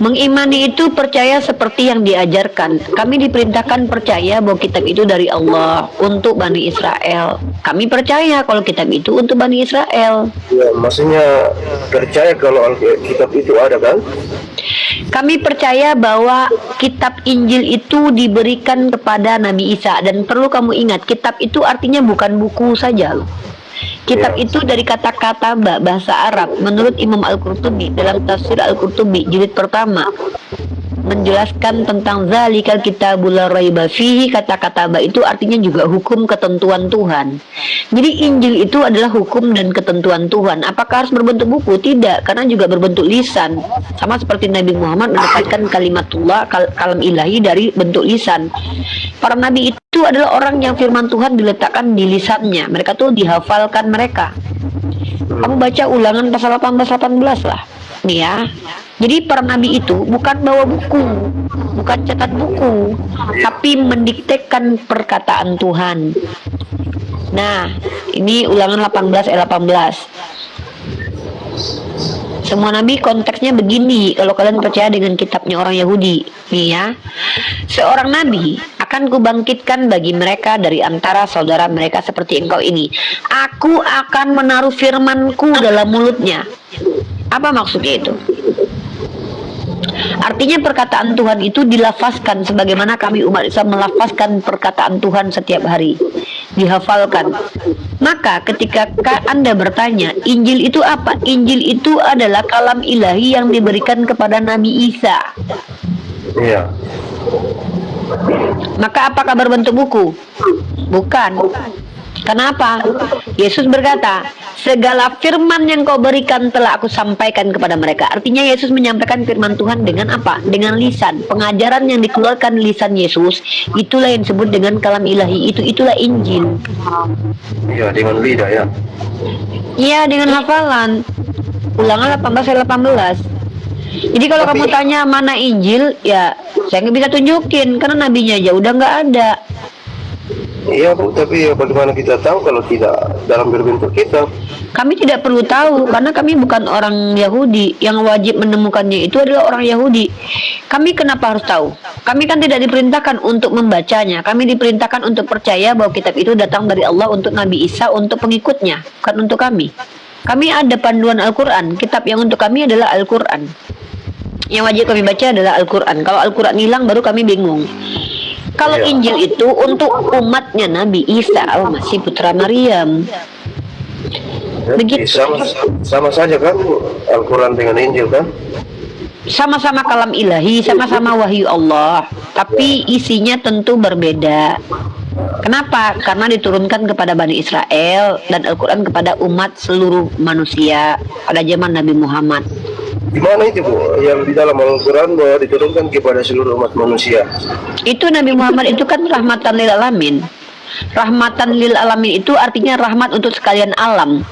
Mengimani itu percaya seperti yang diajarkan. Kami diperintahkan percaya bahwa kitab itu dari Allah untuk Bani Israel. Kami percaya kalau kitab itu untuk Bani Israel. Ya, maksudnya percaya kalau kitab itu ada kan? Kami percaya bahwa kitab Injil itu diberikan kepada Nabi Isa. Dan perlu kamu ingat, kitab itu artinya bukan buku saja loh. Kitab itu dari kata-kata bahasa Arab. Menurut Imam Al-Qurtubi dalam tafsir Al-Qurtubi jilid pertama menjelaskan tentang zalikal kitabul la raiba fihi, kata-kata ba itu artinya juga hukum ketentuan Tuhan. Jadi Injil itu adalah hukum dan ketentuan Tuhan. Apakah harus berbentuk buku? Tidak, karena juga berbentuk lisan. Sama seperti Nabi Muhammad mendapatkan kalimatullah, kalam ilahi dari bentuk lisan. Para nabi itu adalah orang yang firman Tuhan diletakkan di lisannya. Mereka tuh dihafalkan mereka. Kamu baca Ulangan pasal 18 lah. Nih ya. Jadi para nabi itu bukan bawa buku, bukan catat buku, tapi mendiktekan perkataan Tuhan. Nah, ini Ulangan 18 ayat 18. Semua nabi konteksnya begini. Kalau kalian percaya dengan kitabnya orang Yahudi, nih ya. Seorang nabi akan kubangkitkan bagi mereka dari antara saudara mereka seperti engkau ini. Aku akan menaruh firmanku dalam mulutnya. Apa maksudnya itu? Artinya perkataan Tuhan itu dilafazkan sebagaimana kami umat Islam melafazkan perkataan Tuhan setiap hari, dihafalkan. Maka ketika Anda bertanya, Injil itu apa? Injil itu adalah kalam ilahi yang diberikan kepada Nabi Isa. Iya. Maka apakah berbentuk buku? Bukan. Kenapa? Yesus berkata, segala firman yang kau berikan telah aku sampaikan kepada mereka. Artinya Yesus menyampaikan firman Tuhan dengan apa? Dengan lisan. Pengajaran yang dikeluarkan lisan Yesus, itulah yang disebut dengan kalam ilahi. Itulah Injil. Iya, dengan lidah ya. Iya, dengan hafalan. Ulangan 18 ayat 18. Jadi kalau kamu tanya mana Injil, ya saya nggak bisa tunjukin karena nabinya aja udah nggak ada. Iya Bu, tapi bagaimana kita tahu kalau tidak dalam berbentuk kitab? Kami tidak perlu tahu karena kami bukan orang Yahudi. Yang wajib menemukannya itu adalah orang Yahudi. Kami kenapa harus tahu? Kami kan tidak diperintahkan untuk membacanya. Kami diperintahkan untuk percaya bahwa kitab itu datang dari Allah untuk Nabi Isa, untuk pengikutnya, bukan untuk kami. Kami ada panduan Al-Quran. Kitab yang untuk kami adalah Al-Quran. Yang wajib kami baca adalah Al-Quran. Kalau Al-Quran hilang baru kami bingung. Kalau Injil itu untuk umatnya Nabi Isa masih putra Maryam. Begitu. Sama saja kan Al-Quran dengan Injil kan? Sama-sama kalam ilahi, sama-sama wahyu Allah, tapi isinya tentu berbeda. Kenapa? Karena diturunkan kepada Bani Israel dan Al-Quran kepada umat seluruh manusia pada zaman Nabi Muhammad. Di mana itu Bu? Yang di dalam Al-Quran bahwa diturunkan kepada seluruh umat manusia. Itu Nabi Muhammad itu kan rahmatan lil alamin. Rahmatan lil alamin itu artinya rahmat untuk sekalian alam.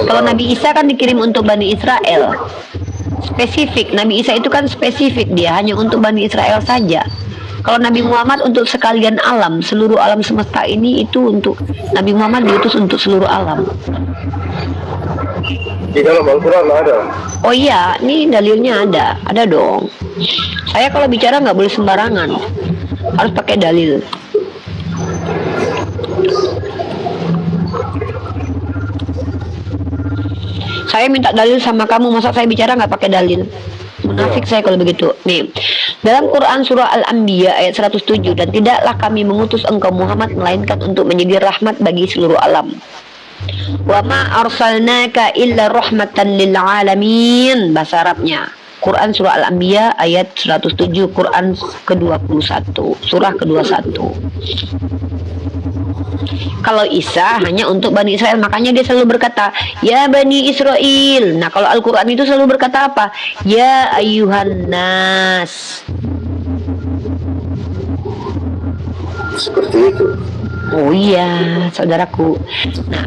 Kalau Nabi Isa kan dikirim untuk Bani Israel. Spesifik, Nabi Isa itu kan spesifik, dia hanya untuk Bani Israel saja. Kalau Nabi Muhammad untuk sekalian alam, seluruh alam semesta ini itu untuk Nabi Muhammad diutus untuk seluruh alam. Di dalam Al-Quran ada. Oh iya, ini dalilnya ada dong. Saya kalau bicara nggak boleh sembarangan, harus pakai dalil. Saya minta dalil sama kamu, masa saya bicara nggak pakai dalil? Munafik saya kalau begitu. Nih, dalam Quran surah Al-Anbiya ayat 107, dan tidaklah kami mengutus engkau Muhammad melainkan untuk menjadi rahmat bagi seluruh alam. Wa ma arsalnaka illa rahmatan lil alamin, bahasa Arabnya. Quran surah Al-Anbiya ayat 107, Quran ke-21, surah ke-21. Kalau Isa hanya untuk Bani Israel, makanya dia selalu berkata ya Bani Israel. Nah kalau Al-Quran itu selalu berkata apa? Ya ayuhan nas. Seperti itu. Oh iya, saudaraku. Nah,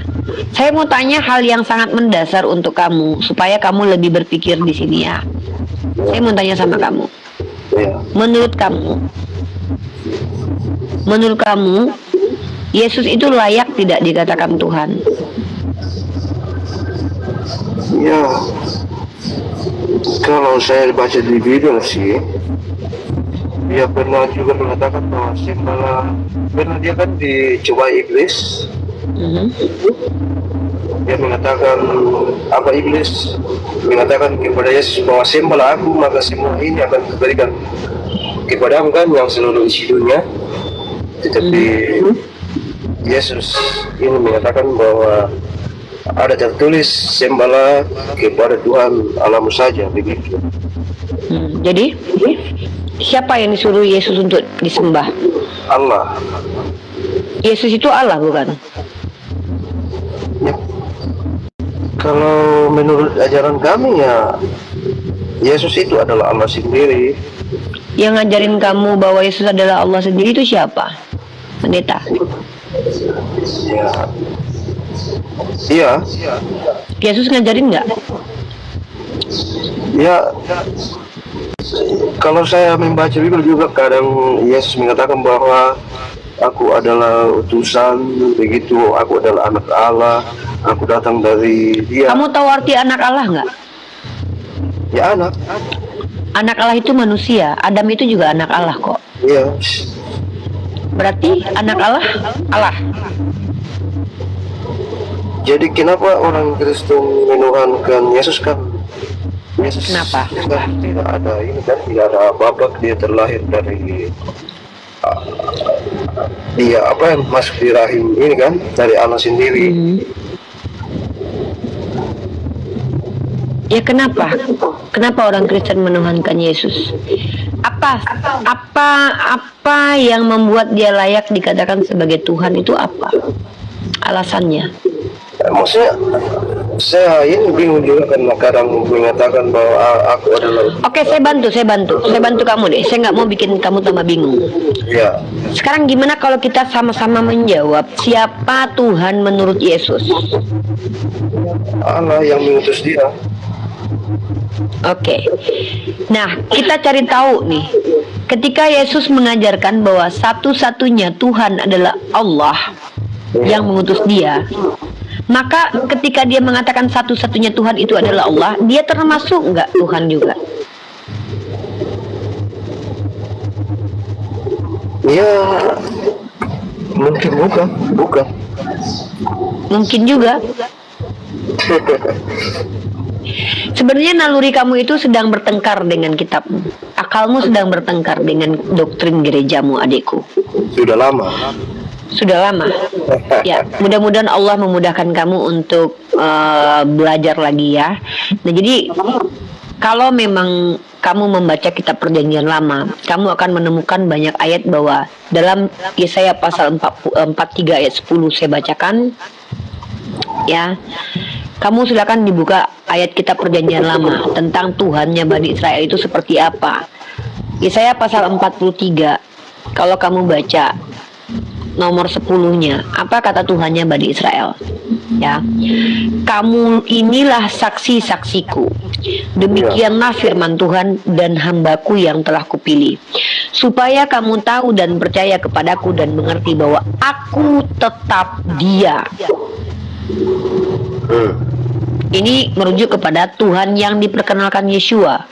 saya mau tanya hal yang sangat mendasar untuk kamu supaya kamu lebih berpikir di sini ya. Saya mau tanya sama kamu. Ya. Menurut kamu, Yesus itu layak tidak dikatakan Tuhan? Ya. Kalau saya baca di Bible sih, dia pernah juga mengatakan bahwa Sembala pernah dia kan dicoba iblis. Mhm. Dia mengatakan apa, iblis mengatakan kepada Yesus bahwa sembahlah aku maka semua ini akan kuberikan kepadamu kan, yang seluruh isi dunia. Tetapi Yesus ini mengatakan bahwa ada tertulis sembahlah kepada Tuhan Allahmu saja, begitu. Jadi siapa yang disuruh Yesus untuk disembah? Allah. Yesus itu Allah bukan? Ya. Kalau menurut ajaran kami ya, Yesus itu adalah Allah sendiri. Yang ngajarin kamu bahwa Yesus adalah Allah sendiri itu siapa? Pendeta. Ya. Iya. Yesus ngajarin nggak? Ya. Kalau saya membaca Bible juga kadang Yesus mengatakan bahwa aku adalah utusan, begitu, aku adalah anak Allah, aku datang dari Dia. Kamu tahu arti anak Allah nggak? Ya, anak. Anak Allah itu manusia. Adam itu juga anak Allah kok. Iya. Berarti anak Allah, Allah. Jadi kenapa orang Kristen menuhankan Yesus kan? Yesus Kenapa? kan tidak ada ini kan, tidak ada babak dia terlahir dari dia apa yang masuk di rahim ini kan, dari Allah sendiri. Ya kenapa? Kenapa orang Kristen menuhankan Yesus? Apa yang membuat dia layak dikatakan sebagai Tuhan itu apa? Alasannya? Maksudnya saya ini bingung juga karena kadang mengatakan bahwa aku adalah. Oke, saya bantu kamu deh. Saya nggak mau bikin kamu tambah bingung. Ya. Sekarang gimana kalau kita sama-sama menjawab siapa Tuhan menurut Yesus? Allah yang mengutus dia. Oke. Nah, kita cari tahu nih. Ketika Yesus mengajarkan bahwa satu-satunya Tuhan adalah Allah yang mengutus dia, maka ketika dia mengatakan satu-satunya Tuhan itu adalah Allah, dia termasuk nggak Tuhan juga? Ya, mungkin bukan. Mungkin juga. Sebenarnya naluri kamu itu sedang bertengkar dengan kitabmu. Akalmu sedang bertengkar dengan doktrin gerejamu, adikku. Sudah lama. Sudah lama. Ya, mudah-mudahan Allah memudahkan kamu untuk belajar lagi ya. Nah, jadi kalau memang kamu membaca kitab Perjanjian Lama, kamu akan menemukan banyak ayat bahwa dalam Yesaya pasal 43 ayat 10 saya bacakan. Ya. Kamu silakan dibuka ayat kitab Perjanjian Lama tentang Tuhannya Bani Israel itu seperti apa. Yesaya pasal 43. Kalau kamu baca nomor 10-nya, apa kata Tuhannya Bani Israel? Ya. Kamu inilah saksi-saksiku. Demikianlah firman Tuhan dan hambaku yang telah kupilih, supaya kamu tahu dan percaya kepadaku dan mengerti bahwa aku tetap Dia. Ini merujuk kepada Tuhan yang diperkenalkan Yeshua.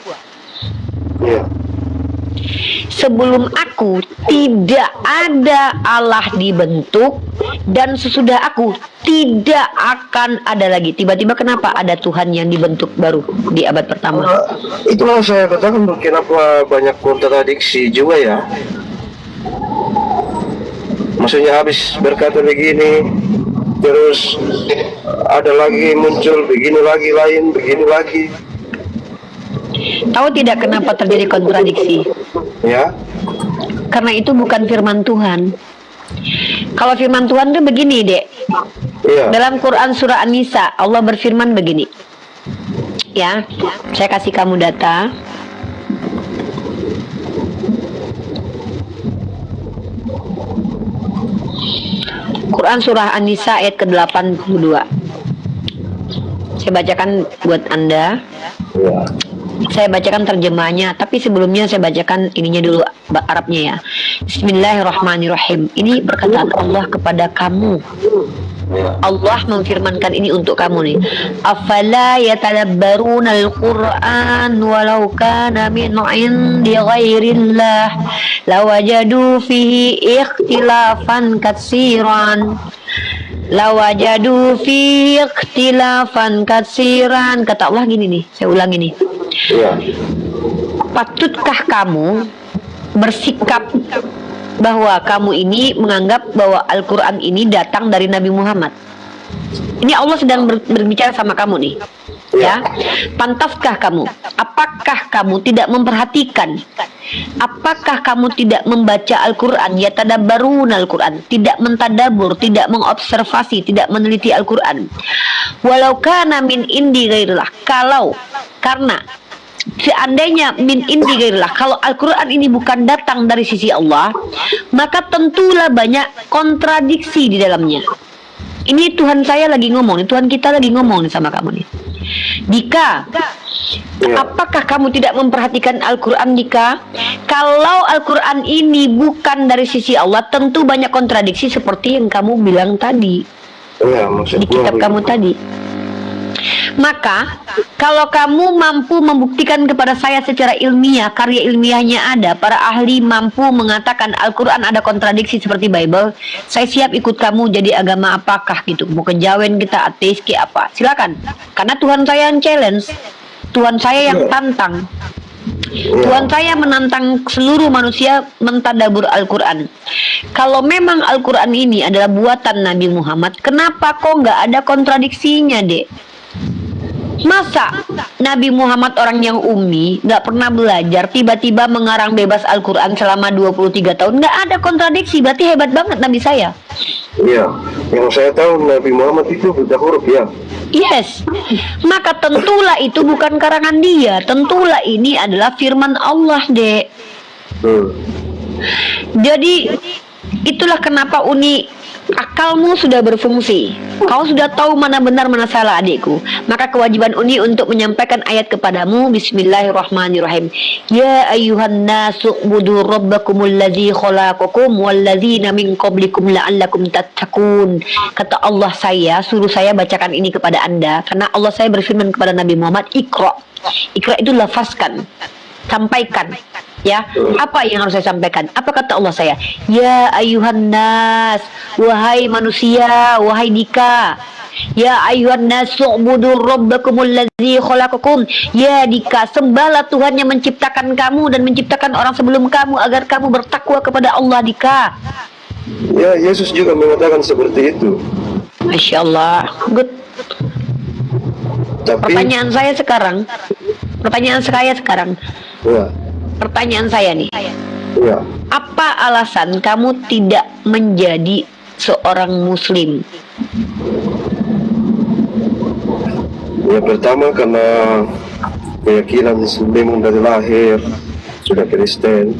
Sebelum aku tidak ada Allah dibentuk, dan sesudah aku tidak akan ada lagi. Tiba-tiba kenapa ada Tuhan yang dibentuk baru di abad pertama? Itulah saya katakan kenapa banyak kontradiksi juga ya. Maksudnya habis berkata begini, terus ada lagi muncul begini lagi, lain begini lagi. Tahu tidak kenapa terjadi kontradiksi? Ya. Karena itu bukan firman Tuhan. Kalau firman Tuhan itu begini, Dek. Iya. Dalam Quran surah An-Nisa, Allah berfirman begini. Ya, saya kasih kamu data. Quran surah An-Nisa ayat ke-82. Saya bacakan buat Anda. Ya. Saya bacakan terjemahnya, tapi sebelumnya saya bacakan ininya dulu, Arabnya ya. Bismillahirrahmanirrahim. Ini perkataan Allah kepada kamu. Ya. Allah memfirmankan ini untuk kamu nih. Afala yatadabbaruna al-Qur'an walau kana min 'indi ghairillah lawajadu fihi ikhtilafan katsiran. Lawajadu fihi ikhtilafan katsiran. Kata Allah gini nih, saya ulangi nih. Ya. Patutkah kamu bersikap bahwa kamu ini menganggap bahwa Al-Quran ini datang dari Nabi Muhammad? Ini Allah sedang berbicara sama kamu nih, ya. Pantaskah kamu? Apakah kamu tidak memperhatikan? Apakah kamu tidak membaca Al-Quran? Ya tadabbarun Al-Quran, tidak mentadabur, tidak mengobservasi, tidak meneliti Al-Quran. Walau kana min indi ghairillah, karena seandainya min indi ghairillah, kalau Al-Quran ini bukan datang dari sisi Allah, maka tentulah banyak kontradiksi di dalamnya. Ini Tuhan saya lagi ngomong nih, Tuhan kita lagi ngomong nih sama kamu nih. Dika, apakah kamu tidak memperhatikan Al-Quran, Dika? Kalau Al-Quran ini bukan dari sisi Allah, tentu banyak kontradiksi seperti yang kamu bilang tadi Ya, di kitab kamu tadi. Maka kalau kamu mampu membuktikan kepada saya secara ilmiah, karya ilmiahnya ada, para ahli mampu mengatakan Al-Quran ada kontradiksi seperti Bible, saya siap ikut kamu jadi agama apakah gitu. Mau kejawen kita, ateis ke apa, silakan. Karena Tuhan saya yang challenge, Tuhan saya yang tantang. Tuhan saya menantang seluruh manusia mentadabur Al-Quran. Kalau memang Al-Quran ini adalah buatan Nabi Muhammad, kenapa kok nggak ada kontradiksinya, Dek? Masa Nabi Muhammad orang yang ummi, gak pernah belajar, tiba-tiba mengarang bebas Al-Quran selama 23 tahun? Gak ada kontradiksi, berarti hebat banget Nabi saya. Iya, yang saya tahu Nabi Muhammad itu buta huruf ya. Yes, maka tentulah itu bukan karangan dia, tentulah ini adalah firman Allah, Dek. Jadi itulah kenapa akalmu sudah berfungsi. Kau sudah tahu mana benar mana salah, adikku. Maka kewajiban Uni untuk menyampaikan ayat kepadamu. Bismillahirrahmanirrahim. Ya ayuhan nasu budu rabbakumul ladzi khalaqakum walladzina min qablikum la'allakum tattaqun. Kata Allah, suruh saya bacakan ini kepada Anda karena Allah saya berfirman kepada Nabi Muhammad, Iqra. Iqra itu lafazkan, sampaikan. Ya, apa yang harus saya sampaikan? Apa kata Allah saya? Ya ayuhan nas, wahai manusia, wahai Dika. Ya ayuhan nas, u'budu rabbakumul ladzi khalaqakum. Ya Dika, sembahlah Tuhan yang menciptakan kamu dan menciptakan orang sebelum kamu agar kamu bertakwa kepada Allah, Dika. Ya, Yesus juga mengatakan seperti itu. Masya Allah, good. Tapi Pertanyaan saya sekarang, ya, pertanyaan saya nih. ya. Apa alasan kamu tidak menjadi seorang muslim? Yang pertama karena keyakinan memang dari lahir sudah Kristen.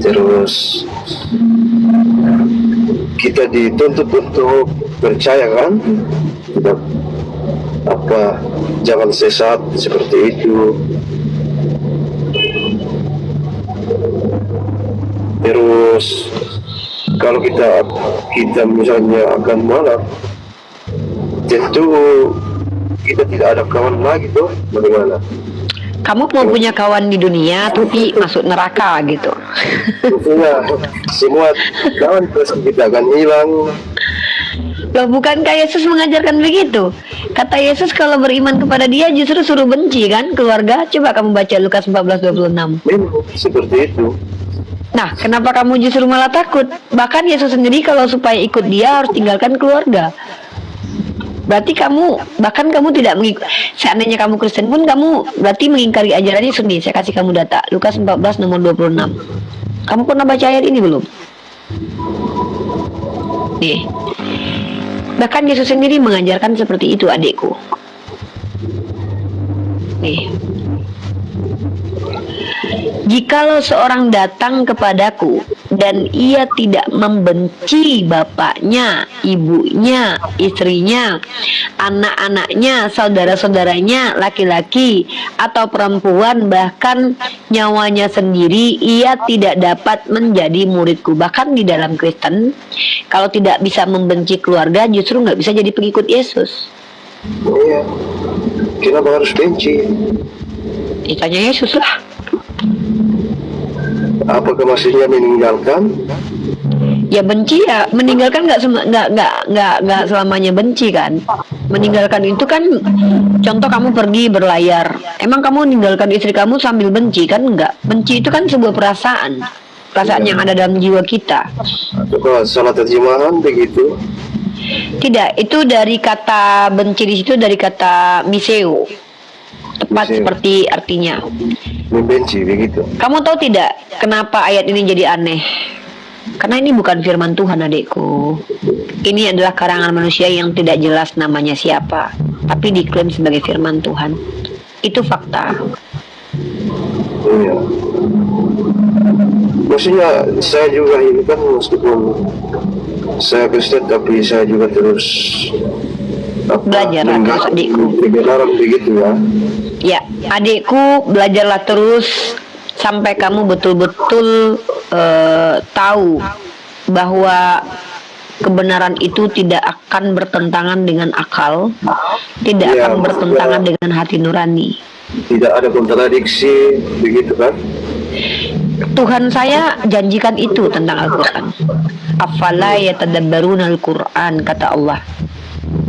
Terus kita dituntut untuk percaya kan, tidak jangan sesat seperti itu. Terus kalau kita misalnya akan malam, tentu kita tidak ada kawan lagi tuh, bagaimana? Kamu mau punya kawan di dunia tapi masuk neraka gitu. Tentunya semua kawan terus kita akan hilang. Loh, bukankah Yesus mengajarkan begitu? Kata Yesus kalau beriman kepada dia justru suruh benci kan keluarga. Coba kamu baca Lukas 14:26. Memang seperti itu. Nah, kenapa kamu justru malah takut? Bahkan Yesus sendiri kalau supaya ikut dia harus tinggalkan keluarga. Berarti bahkan kamu tidak seandainya kamu Kristen pun kamu berarti mengingkari ajaran Yesus nih. Saya kasih kamu data Lukas 14 nomor 26. Kamu pernah baca ayat ini belum? Nih. Bahkan Yesus sendiri mengajarkan seperti itu, adikku. Nih. Jikalau seorang datang kepadaku dan ia tidak membenci bapaknya, ibunya, istrinya, anak-anaknya, saudara-saudaranya, laki-laki atau perempuan, bahkan nyawanya sendiri, ia tidak dapat menjadi muridku. Bahkan di dalam Kristen, kalau tidak bisa membenci keluarga, justru nggak bisa jadi pengikut Yesus. Iya. Kenapa harus benci? Tanya Yesus lah. Apakah maksudnya meninggalkan? Ya benci ya, meninggalkan nggak selamanya benci kan. Meninggalkan itu kan, contoh kamu pergi berlayar, emang kamu meninggalkan istri kamu sambil benci kan? Enggak. Benci itu kan sebuah perasaan yang ada dalam jiwa kita. Apakah salah terjemahan begitu? Tidak, itu dari kata benci di situ dari kata miseo, tepat Miseo. seperti artinya. Membenci begitu. Kamu tahu tidak kenapa ayat ini jadi aneh? Karena ini bukan firman Tuhan, adikku. Ini adalah karangan manusia yang tidak jelas namanya siapa, tapi diklaim sebagai firman Tuhan. Itu fakta. Iya. Maksudnya saya juga ini kan, meskipun saya Kristen tapi saya juga terus Belajar terus, adikku. kebenaran begitu ya. Ya, adikku, belajarlah terus sampai kamu betul-betul tahu bahwa kebenaran itu tidak akan bertentangan dengan akal, tidak Ya, akan bertentangan dengan hati nurani. Tidak ada kontradiksi begitu kan? Tuhan saya janjikan itu tentang Al-Quran. Afala yatadabbaruna Al-Quran, kata Allah.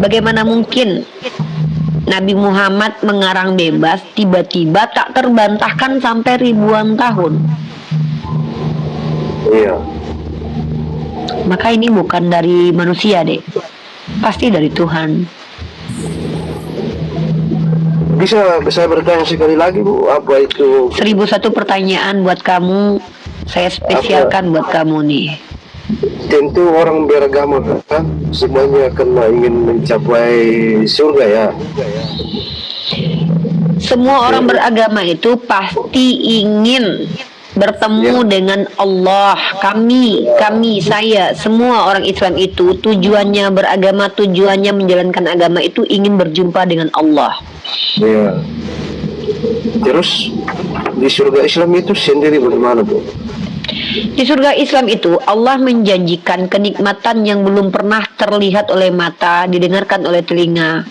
Bagaimana mungkin Nabi Muhammad mengarang bebas tiba-tiba tak terbantahkan sampai ribuan tahun? Iya. Maka ini bukan dari manusia deh, pasti dari Tuhan. Bisa saya bertanya sekali lagi Bu, apa itu? 1001 pertanyaan buat kamu, saya spesialkan buat kamu nih. Tentu orang beragama kan semuanya akan ingin mencapai surga ya. Semua orang beragama itu pasti ingin bertemu dengan Allah. Kami, saya, semua orang Islam itu tujuannya beragama, tujuannya menjalankan agama itu ingin berjumpa dengan Allah. Iya. Terus di surga Islam itu sendiri bagaimana Bu? Di surga Islam itu Allah menjanjikan kenikmatan yang belum pernah terlihat oleh mata, didengarkan oleh telinga.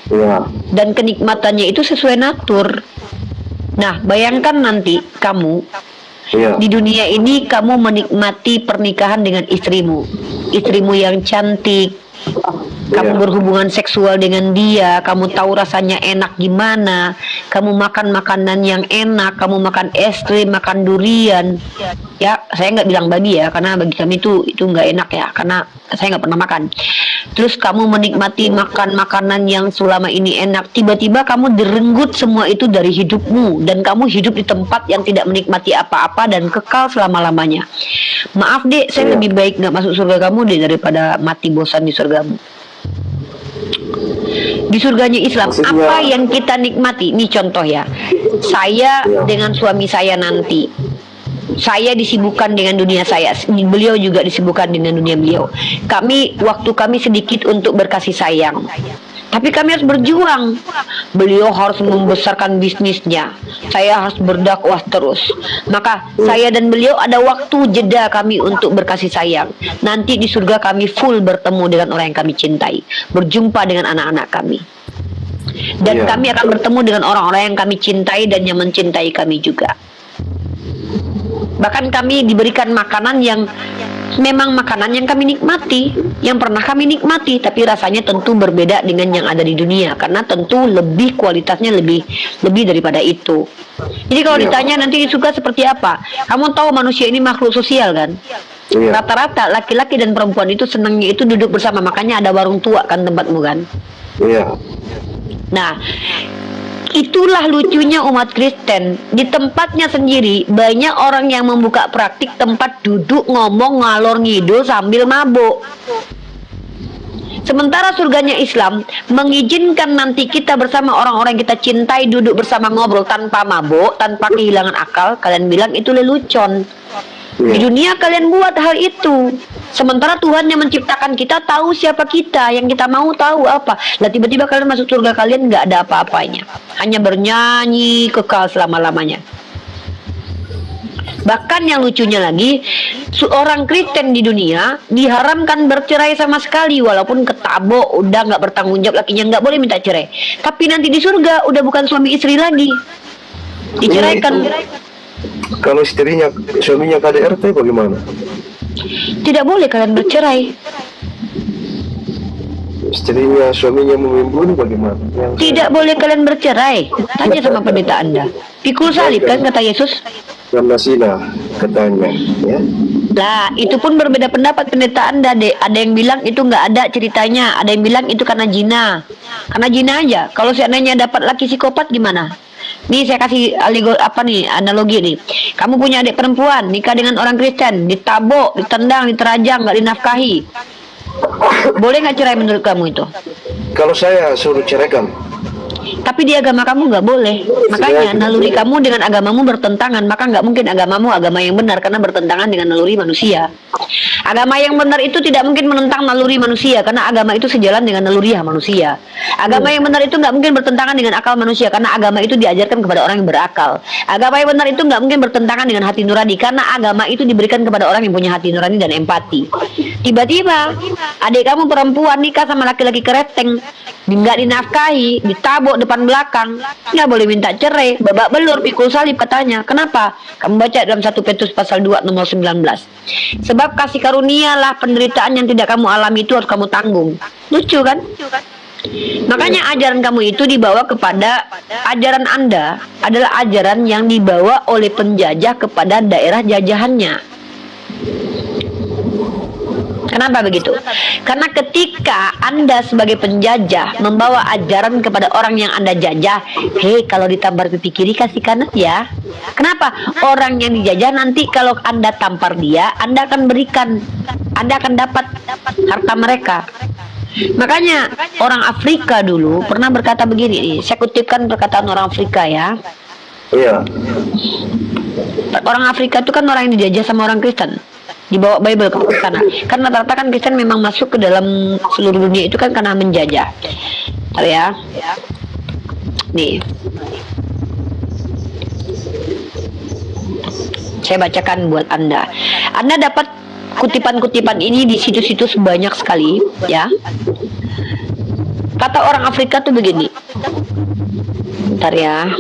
Ya. Dan kenikmatannya itu sesuai natur. Nah, bayangkan nanti kamu Iya. di dunia ini kamu menikmati pernikahan dengan istrimu yang cantik. Kamu Iya. berhubungan seksual dengan dia, kamu tahu rasanya enak gimana, kamu makan makanan yang enak, kamu makan es krim, makan durian. Ya, saya nggak bilang babi ya, karena bagi kami itu nggak enak ya, karena saya nggak pernah makan. Terus kamu menikmati makan makanan yang selama ini enak, tiba-tiba kamu direnggut semua itu dari hidupmu, dan kamu hidup di tempat yang tidak menikmati apa-apa dan kekal selama-lamanya. Maaf dek, saya lebih baik nggak masuk surga kamu deh daripada mati bosan di surgamu. Di surganya Islam, apa yang kita nikmati? Ini contoh ya, saya dengan suami saya nanti, saya disibukkan dengan dunia saya, beliau juga disibukkan dengan dunia beliau. Waktu kami sedikit untuk berkasih sayang, tapi kami harus berjuang. Beliau harus membesarkan bisnisnya, saya harus berdakwah terus. Maka saya dan beliau ada waktu jeda kami untuk berkasih sayang. Nanti di surga kami full bertemu dengan orang yang kami cintai, berjumpa dengan anak-anak kami. Dan kami akan bertemu dengan orang-orang yang kami cintai dan yang mencintai kami juga. Bahkan kami diberikan makanan yang memang makanan yang kami nikmati, yang pernah kami nikmati, tapi rasanya tentu berbeda dengan yang ada di dunia, karena tentu lebih kualitasnya lebih daripada itu. Jadi kalau ditanya nanti di surga seperti apa, kamu tahu manusia ini makhluk sosial kan? Rata-rata laki-laki dan perempuan itu senangnya itu duduk bersama, makanya ada warung tua kan tempatmu kan? Iya. Nah, itulah lucunya umat Kristen. Di tempatnya sendiri banyak orang yang membuka praktik tempat duduk ngomong ngalor ngidul sambil mabuk. Sementara surganya Islam mengizinkan nanti kita bersama orang-orang yang kita cintai duduk bersama ngobrol tanpa mabuk, tanpa kehilangan akal. Kalian bilang itu lelucon. Di dunia kalian buat hal itu. Sementara Tuhan yang menciptakan kita tahu siapa kita, yang kita mau tahu apa. Lah tiba-tiba kalian masuk surga, kalian nggak ada apa-apanya, hanya bernyanyi kekal selama-lamanya. Bahkan yang lucunya lagi, seorang Kristen di dunia diharamkan bercerai sama sekali, walaupun ketabok udah nggak bertanggung jawab, lakinya nggak boleh minta cerai. Tapi nanti di surga udah bukan suami istri lagi, diceraikan. Kalau suaminya KDRT bagaimana? Tidak boleh kalian bercerai. Suaminya membunuh bagaimana? Tidak boleh kalian bercerai. Tanya sama pendeta Anda. Pikul salib kan kata Yesus. Karena zina katanya, ya. Lah, itu pun berbeda pendapat pendeta Anda, Dek. Ada yang bilang itu nggak ada ceritanya, ada yang bilang itu karena zina. Karena zina aja. Kalau seandainya dapat laki psikopat gimana? Nih saya kasih analogi nih. Kamu punya adik perempuan, nikah dengan orang Kristen, ditabok, ditendang, diterajang, nggak dinafkahi. Boleh nggak cerai menurut kamu itu? Kalau saya suruh ceraikan. Tapi di agama kamu nggak boleh. Makanya naluri kamu dengan agamamu bertentangan. Maka nggak mungkin agamamu agama yang benar, karena bertentangan dengan naluri manusia. Agama yang benar itu tidak mungkin menentang naluri manusia, karena agama itu sejalan dengan naluri manusia. Agama yang benar itu nggak mungkin bertentangan dengan akal manusia, karena agama itu diajarkan kepada orang yang berakal. Agama yang benar itu nggak mungkin bertentangan dengan hati nurani, karena agama itu diberikan kepada orang yang punya hati nurani dan empati. Tiba-tiba adik kamu perempuan nikah sama laki-laki kereteng, nggak dinafkahi, ditabok depan belakang, nggak boleh minta cerai, babak belur, pikul salib katanya. Kenapa? Kamu baca dalam 1 Petrus pasal 2 nomor 19. Sebab kasih karunia lah penderitaan yang tidak kamu alami itu harus kamu tanggung. Lucu kan? Makanya ajaran kamu itu dibawa kepada ajaran Anda adalah ajaran yang dibawa oleh penjajah kepada daerah jajahannya. Kenapa begitu? Karena ketika Anda sebagai penjajah membawa ajaran kepada orang yang Anda jajah, hei kalau ditampar pipi kiri kasih kanan ya. Kenapa? Orang yang dijajah nanti kalau Anda tampar dia, Anda akan berikan, Anda akan dapat harta mereka. Makanya orang Afrika dulu pernah berkata begini nih, saya kutipkan perkataan orang Afrika ya. Iya. Orang Afrika itu kan orang yang dijajah sama orang Kristen, dibawa Bible ke sana. Karena rata-rata kan Kristen memang masuk ke dalam seluruh dunia itu kan karena menjajah. Tahu ya? Nih. Saya bacakan buat Anda. Anda dapat kutipan-kutipan ini di situs-situs banyak sekali, ya. Kata orang Afrika tuh begini. Bentar ya.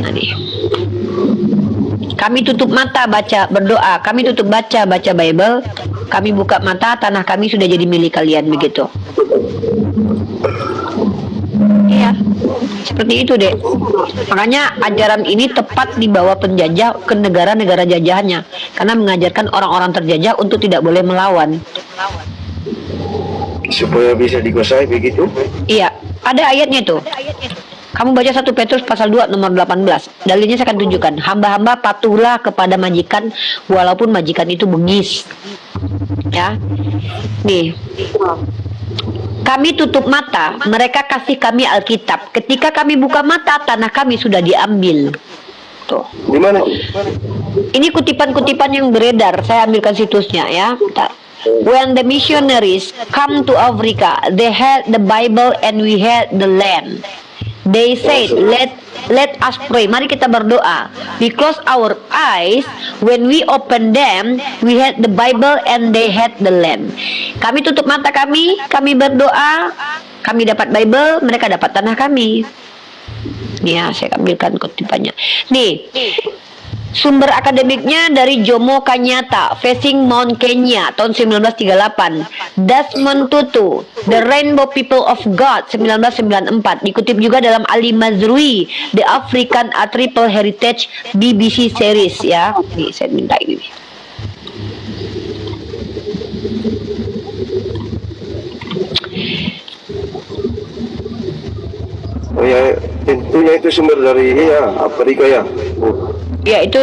Nah nih. Kami tutup mata baca berdoa, kami tutup baca Bible, kami buka mata, tanah kami sudah jadi milik kalian, begitu. Iya, seperti itu deh. Makanya ajaran ini tepat dibawa penjajah ke negara-negara jajahannya, karena mengajarkan orang-orang terjajah untuk tidak boleh melawan. Supaya bisa dikuasai begitu? Iya, ada ayatnya tuh. Kamu baca 1 Petrus pasal 2 nomor 18. Dalilnya saya akan tunjukkan. Hamba-hamba patuhlah kepada majikan walaupun majikan itu bengis. Ya. Nih. Kami tutup mata, mereka kasih kami Alkitab. Ketika kami buka mata, tanah kami sudah diambil. Tuh. Di mana? Ini kutipan-kutipan yang beredar. Saya ambilkan situsnya ya. Bentar. When the missionaries come to Africa, they had the Bible and we had the land. They said, let us pray. Mari kita berdoa. We close our eyes. When we open them, we had the Bible and they had the land. Kami tutup mata kami berdoa. Kami dapat Bible, mereka dapat tanah kami. Nih ya, saya ambilkan kutipannya. Nih. Sumber akademiknya dari Jomo Kenyatta, Facing Mount Kenya, tahun 1938. Desmond Tutu, The Rainbow People of God, 1994. Dikutip juga dalam Ali Mazrui, The African A Triple Heritage, BBC series ya. Nih, saya minta ini. Oh ya, tentunya itu sumber dari Afrika ya. Ya itu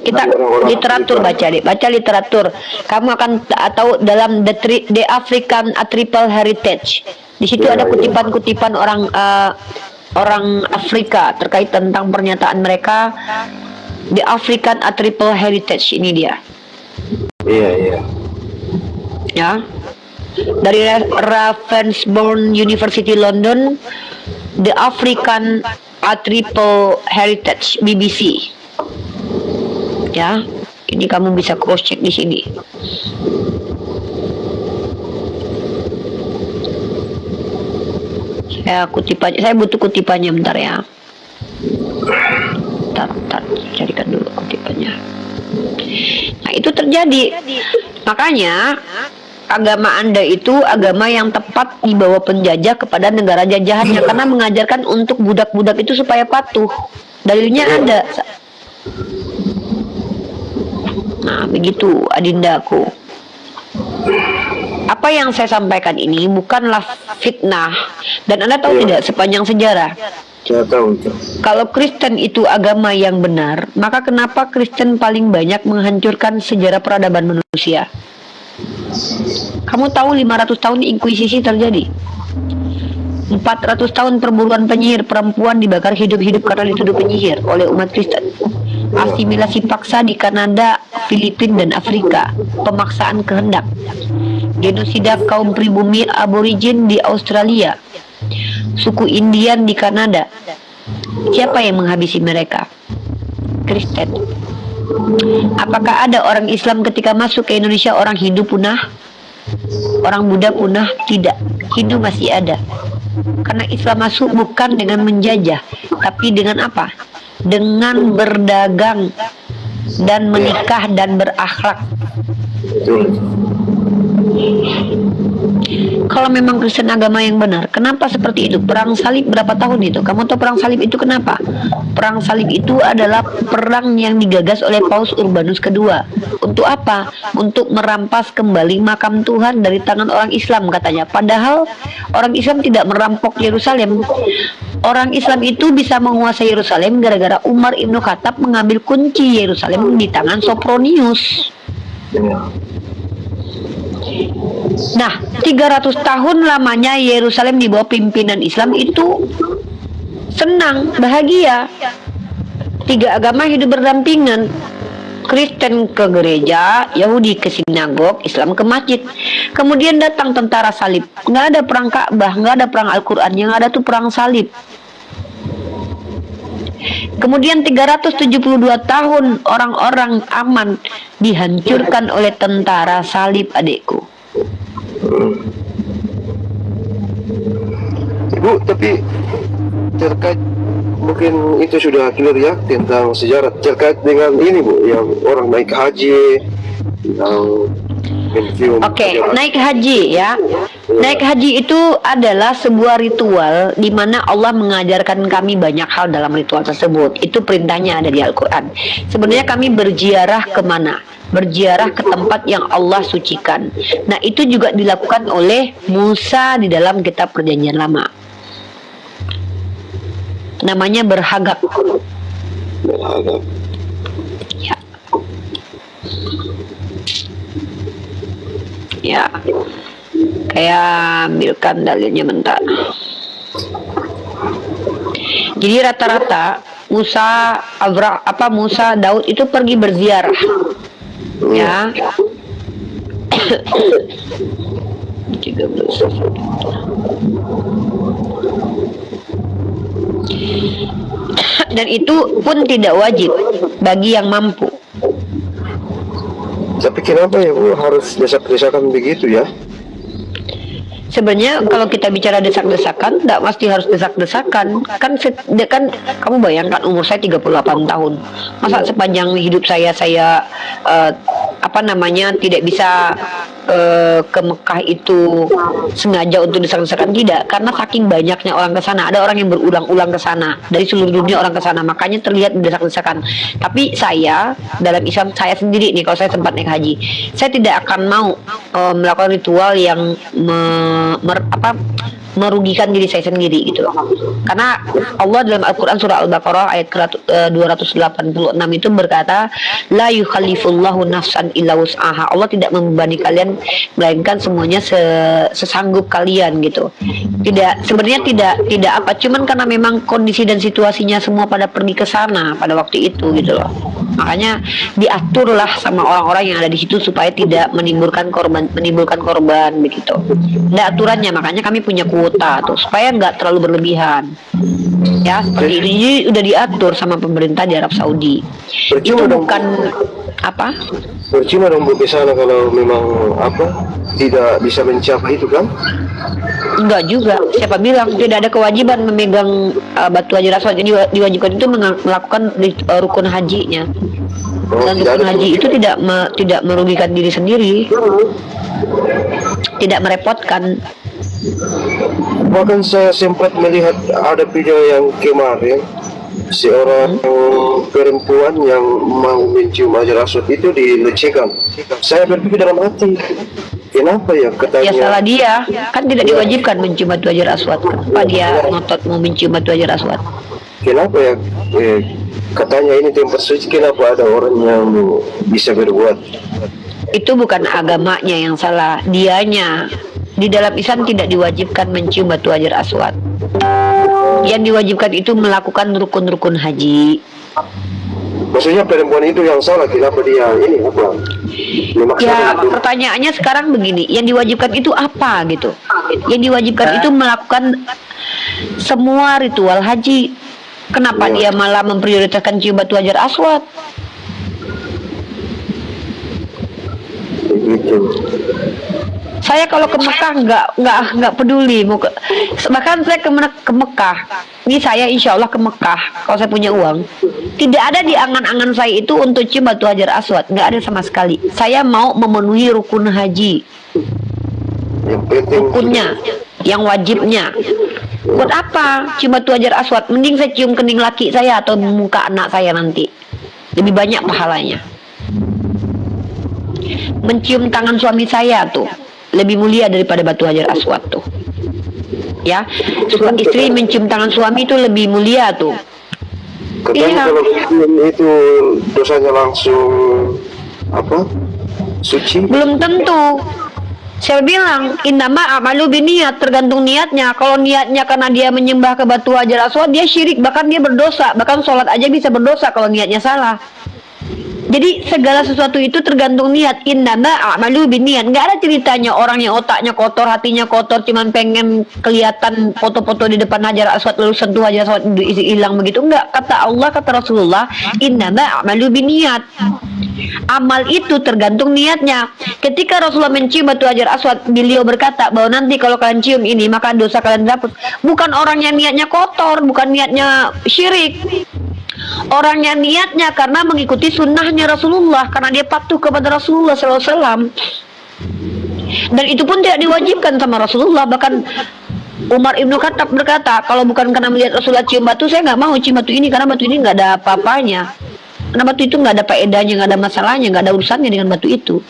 kita literatur baca deh, baca literatur. Kamu akan tahu dalam the African Triple Heritage. Di situ ada kutipan-kutipan orang Afrika terkait tentang pernyataan mereka. The African Triple Heritage ini dia. Iya. Ya. Dari Ravensbourne University London, The African Triple Heritage BBC. Ya, ini kamu bisa cross check di sini. Saya butuh kutipannya bentar ya. Bentar, carikan dulu kutipannya. Nah, itu terjadi. Makanya agama Anda itu agama yang tepat di bawah penjajah kepada negara jajahannya, karena mengajarkan untuk budak-budak itu supaya patuh. Dalilnya ada. Nah, begitu adindaku. Apa yang saya sampaikan ini bukanlah fitnah. Dan Anda tahu tidak, sepanjang sejarah, Saya tahu itu. kalau Kristen itu agama yang benar, maka kenapa Kristen paling banyak menghancurkan sejarah peradaban manusia? Kamu tahu 500 tahun inkuisisi terjadi. 400 tahun perburuan penyihir, perempuan dibakar hidup-hidup karena dituduh penyihir oleh umat Kristen. Asimilasi paksa di Kanada, Filipina, dan Afrika. Pemaksaan kehendak. Genosida kaum pribumi aborigin di Australia. Suku Indian di Kanada. Siapa yang menghabisi mereka? Kristen. Apakah ada orang Islam ketika masuk ke Indonesia orang Hindu punah? Orang Buddha punah? Tidak. Hindu masih ada. Karena Islam masuk bukan dengan menjajah, tapi dengan apa? Dengan berdagang dan menikah dan berakhlak. Kalau memang Kristen agama yang benar, kenapa seperti itu? Perang salib berapa tahun itu? Kamu tahu perang salib itu kenapa? Perang salib itu adalah perang yang digagas oleh Paus Urbanus kedua. Untuk apa? Untuk merampas kembali makam Tuhan dari tangan orang Islam katanya. Padahal orang Islam tidak merampok Yerusalem. Orang Islam itu bisa menguasai Yerusalem gara-gara Umar Ibn Khattab mengambil kunci Yerusalem di tangan Sopronius. Nah, 300 tahun lamanya Yerusalem di bawah pimpinan Islam itu senang, bahagia. 3 agama hidup berdampingan. Kristen ke gereja, Yahudi ke sinagog, Islam ke masjid. Kemudian datang tentara salib. Nggak ada perang Ka'bah, nggak ada perang Al-Quran, yang ada tuh perang salib. Kemudian 372 tahun orang-orang aman dihancurkan oleh tentara salib, adikku. Ibu, tapi terkait, mungkin itu sudah clear ya tentang sejarah, terkait dengan ini Bu, yang orang naik haji, yang Oke, naik haji ya. Naik haji itu adalah sebuah ritual di mana Allah mengajarkan kami banyak hal dalam ritual tersebut. Itu perintahnya ada di Al-Quran. Sebenarnya kami berziarah kemana? Berziarah ke tempat yang Allah sucikan. Nah, itu juga dilakukan oleh Musa di dalam kitab Perjanjian Lama. Namanya berhagap. Ya. Ya, kayak ambilkan dalilnya bentar. Jadi rata-rata Musa Daud itu pergi berziarah. Ya. 13. Dan itu pun tidak wajib bagi yang mampu. Tapi kenapa ya Bu harus desak-desakan begitu ya? Sebenarnya kalau kita bicara desak-desakan, tidak pasti harus desak-desakan. Kan kamu bayangkan umur saya 38 tahun. Masa sepanjang hidup saya tidak bisa ke Mekah itu sengaja untuk desak-desakan? Tidak, karena saking banyaknya orang ke sana. Ada orang yang berulang-ulang ke sana, dari seluruh dunia orang ke sana, makanya terlihat desak-desakan. Tapi saya dalam Islam, saya sendiri nih, kalau saya sempat naik haji, saya tidak akan mau melakukan ritual yang merugikan diri saya sendiri gitu loh. Karena Allah dalam Al-Quran surah Al-Baqarah ayat 286 itu berkata, la yukhallifullahu nafsan illa wus'aha. Allah tidak membebani kalian melainkan semuanya sesanggup kalian gitu. Sebenarnya tidak apa, cuman karena memang kondisi dan situasinya semua pada pergi ke sana pada waktu itu gitu loh. Makanya diaturlah sama orang-orang yang ada di situ supaya tidak menimbulkan korban begitu. Ada aturannya, makanya kami punya kuota tuh supaya nggak terlalu berlebihan. Ya, seperti ini udah diatur sama pemerintah di Arab Saudi. Percuma Itu dong, bukan apa? percuma dong Bu ke sana kalau memang tidak bisa mencapai itu kan? Enggak juga. Siapa bilang tidak ada kewajiban memegang batu hajar aswad? Jadi diwajibkan itu melakukan rukun hajinya. Dan rukun haji itu tidak merugikan diri sendiri, tidak merepotkan. Bahkan saya sempat melihat ada video yang kemarin seorang perempuan yang mau mencium hajar aswad itu dilecehkan. Saya berpikir dalam hati, kenapa ya katanya? Ya salah dia, kan tidak diwajibkan mencium batu hajar aswad. Kenapa dia ngotot mau mencium batu hajar aswad? Kenapa ya? Katanya ini tempat suci, kenapa ada orang yang bisa berbuat? Itu bukan agamanya yang salah, dianya. Di dalam Islam tidak diwajibkan mencium batu hajar aswad. Yang diwajibkan itu melakukan rukun-rukun haji. Maksudnya perempuan itu yang salah, kenapa dia ini apa? Ya, pertanyaannya sekarang begini, yang diwajibkan itu apa gitu? Yang diwajibkan itu melakukan semua ritual haji. Kenapa dia malah memprioritaskan cium batu hajar aswad? Begitu. Saya kalau ke Mekah nggak peduli mau ke, bahkan saya ke Mekah. Ini saya insya Allah ke Mekah kalau saya punya uang. Tidak ada di angan-angan saya itu untuk cium batu hajar aswad, nggak ada sama sekali. Saya mau memenuhi rukun haji, Yang penting rukunnya, yang wajibnya. Buat apa cium batu hajar aswad? Mending saya cium kening laki saya atau muka anak saya nanti, lebih banyak pahalanya. Mencium tangan suami saya tuh lebih mulia daripada batu hajar aswad tuh. Ya, istri mencium tangan suami itu lebih mulia tuh. katanya Iya. kalau itu dosanya langsung suci. Belum tentu. Saya bilang innama amalu biniat, tergantung niatnya. Kalau niatnya karena dia menyembah ke batu hajar aswad, dia syirik, bahkan dia berdosa, bahkan sholat aja bisa berdosa kalau niatnya salah. Jadi segala sesuatu itu tergantung niat. Innama a'malu binniat. Nggak ada ceritanya orang yang otaknya kotor, hatinya kotor, cuman pengen kelihatan foto-foto di depan hajar aswad lalu sentuh hajar aswad hilang begitu. Enggak, kata Allah, kata Rasulullah, innama a'malu binniat. Amal itu tergantung niatnya. Ketika Rasulullah mencium batu hajar aswad, beliau berkata bahwa nanti kalau kalian cium ini maka dosa kalian dihapus. Bukan orang yang niatnya kotor, bukan niatnya syirik. Orangnya niatnya karena mengikuti sunnahnya Rasulullah, karena dia patuh kepada Rasulullah SAW. Dan itu pun tidak diwajibkan sama Rasulullah. Bahkan Umar Ibnu Khattab berkata, kalau bukan karena melihat Rasulullah cium batu, saya nggak mau cium batu ini, karena batu ini nggak ada apa-apanya. Karena batu itu nggak ada faedahnya, nggak ada masalahnya, nggak ada urusannya dengan batu itu.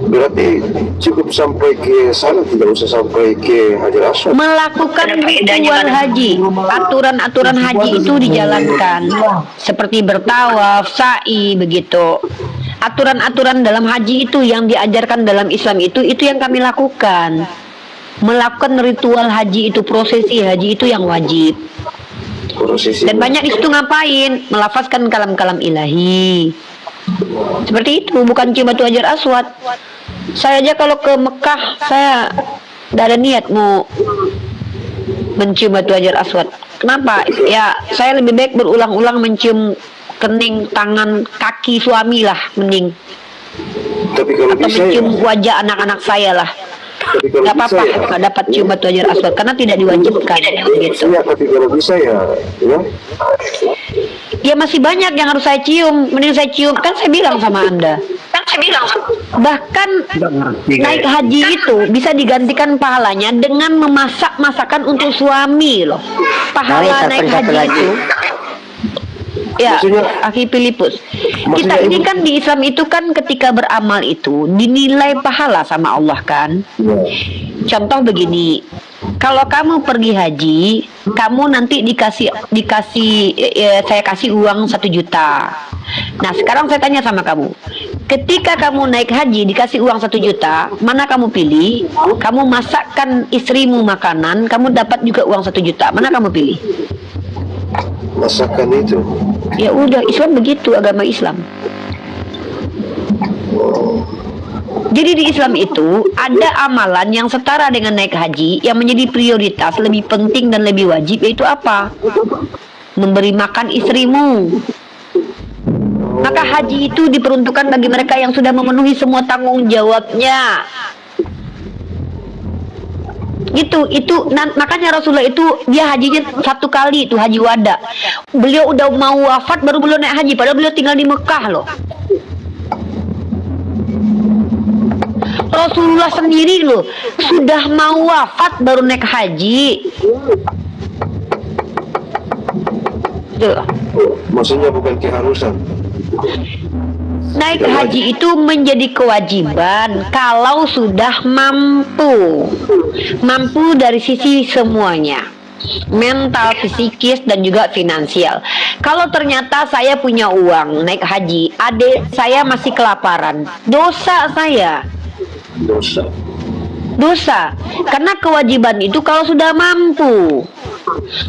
Berarti cukup sampai ke sana, tidak usah sampai ke hajar aswad. Melakukan ritual haji, aturan-aturan haji itu dijalankan seperti bertawaf, sa'i begitu. Aturan-aturan dalam haji itu yang diajarkan dalam Islam itu yang kami lakukan. Melakukan ritual haji itu, prosesi haji itu yang wajib. Prosesi. Dan banyak di situ ngapain? Melafazkan kalam-kalam ilahi. Seperti itu, bukan cium batu hajar aswad. Saya aja kalau ke Mekah, saya tidak ada niat mau mencium batu hajar aswad. Kenapa? Ya, saya lebih baik berulang-ulang mencium kening, tangan, kaki suami lah, mending. Tapi kalau Atau bisa mencium wajah anak-anak saya lah. tapi kalau Gak bisa apa-apa, nggak dapat cium batu hajar aswad karena tidak diwajibkan. Gitu. ya, tapi kalau bisa ya. Ya masih banyak yang harus saya cium. Mending saya cium, kan saya bilang sama Anda. Bahkan naik haji itu bisa digantikan pahalanya dengan memasak masakan untuk suami loh. Pahala naik haji itu. Ya, Maksudnya, Aki Filipus. Kita maksudnya ini ibu, kan di Islam itu kan ketika beramal itu dinilai pahala sama Allah kan. ya, Contoh begini, kalau kamu pergi haji, kamu nanti saya kasih uang 1 juta. Nah, sekarang saya tanya sama kamu, ketika kamu naik haji dikasih uang 1 juta, mana kamu pilih? Kamu masakkan istrimu makanan, kamu dapat juga uang 1 juta. Mana kamu pilih? masakan itu. Ya udah, Islam begitu, agama Islam. Jadi di Islam itu ada amalan yang setara dengan naik haji yang menjadi prioritas, lebih penting dan lebih wajib, yaitu apa? Memberi makan istrimu. Maka haji itu diperuntukkan bagi mereka yang sudah memenuhi semua tanggung jawabnya. Makanya Rasulullah itu dia hajinya 1 kali, itu haji wada. Beliau udah mau wafat baru beliau naik haji, padahal beliau tinggal di Mekah loh. Rasulullah sendiri loh sudah mau wafat baru naik haji. Tuh. Maksudnya bukan keharusan. Naik haji itu menjadi kewajiban kalau sudah mampu dari sisi semuanya, mental, fisikis, dan juga finansial. Kalau ternyata saya punya uang naik haji, adik saya masih kelaparan, dosa saya. Dosa karena kewajiban itu kalau sudah mampu.